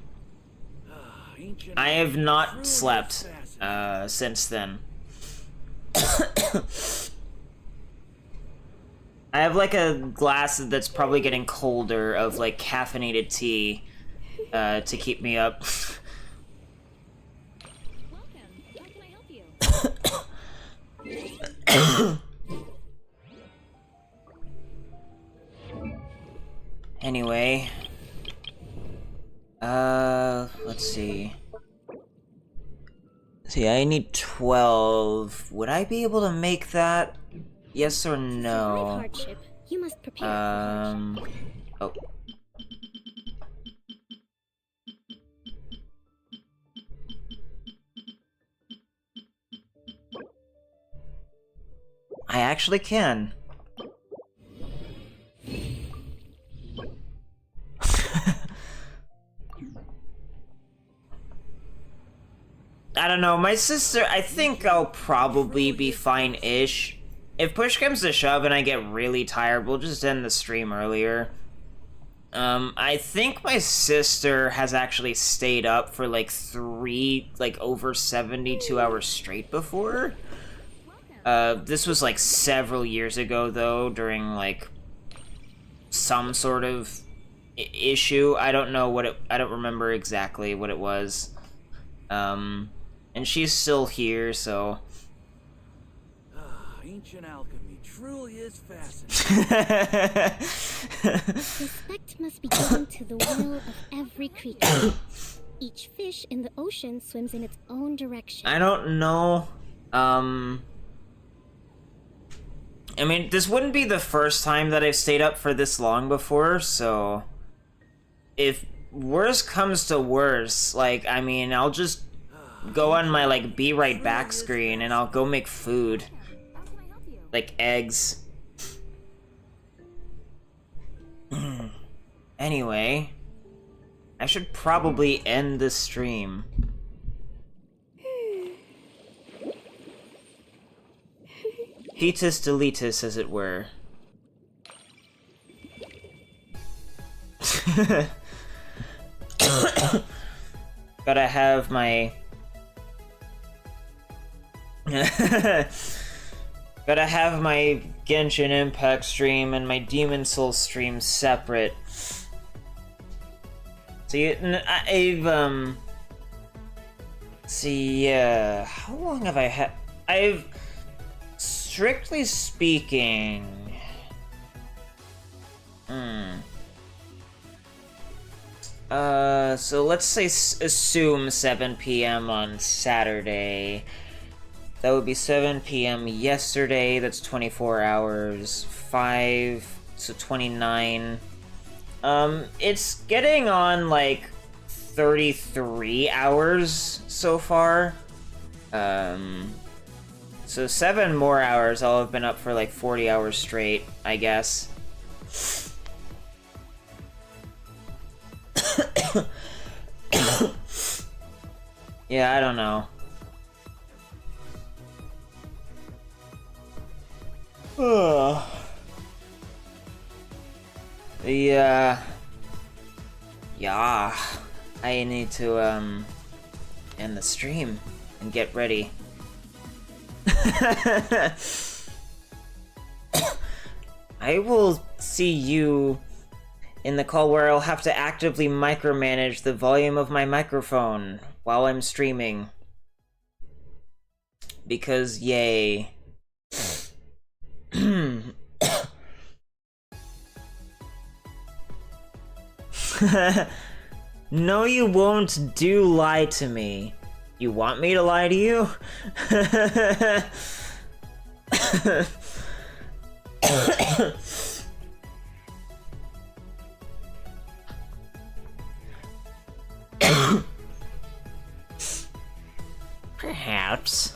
have not slept since then. I have like a glass that's probably getting colder of like caffeinated tea to keep me up. Anyway, let's see. See, I need 12. Would I be able to make that? Yes or no? Hardship. You must prepare for hardship. Oh. I actually can. I don't know, my sister, I think I'll probably be fine-ish. If push comes to shove and I get really tired, we'll just end the stream earlier. I think my sister has actually stayed up for like over 72 hours straight before. This was like several years ago though, during like some sort of issue. I don't know what I don't remember exactly what it was. And she's still here, so. Ancient alchemy truly is fascinating. Respect must be given to the will of every creature. Each fish in the ocean swims in its own direction. I don't know. I mean, this wouldn't be the first time that I've stayed up for this long before, so if worse comes to worse, like, I mean, I'll just go on my, like, be right back screen and I'll go make food. Like, eggs. Anyway, I should probably end the stream. Fetus deletus, as it were. Gotta have my... Gotta have my Genshin Impact stream and my Demon Souls stream separate. See, I've, see, how long have I had... I've... Strictly speaking... So let's say assume 7 p.m. on Saturday. That would be 7 p.m. yesterday, that's 24 hours. 5, so 29. It's getting on, like, 33 hours so far. So 7 more hours, I'll have been up for, like, 40 hours straight, I guess. Yeah, I don't know. Yeah, I need to, end the stream and get ready. I will see you in the call where I'll have to actively micromanage the volume of my microphone while I'm streaming. Because, yay. No, you won't lie to me. You want me to lie to you? Perhaps.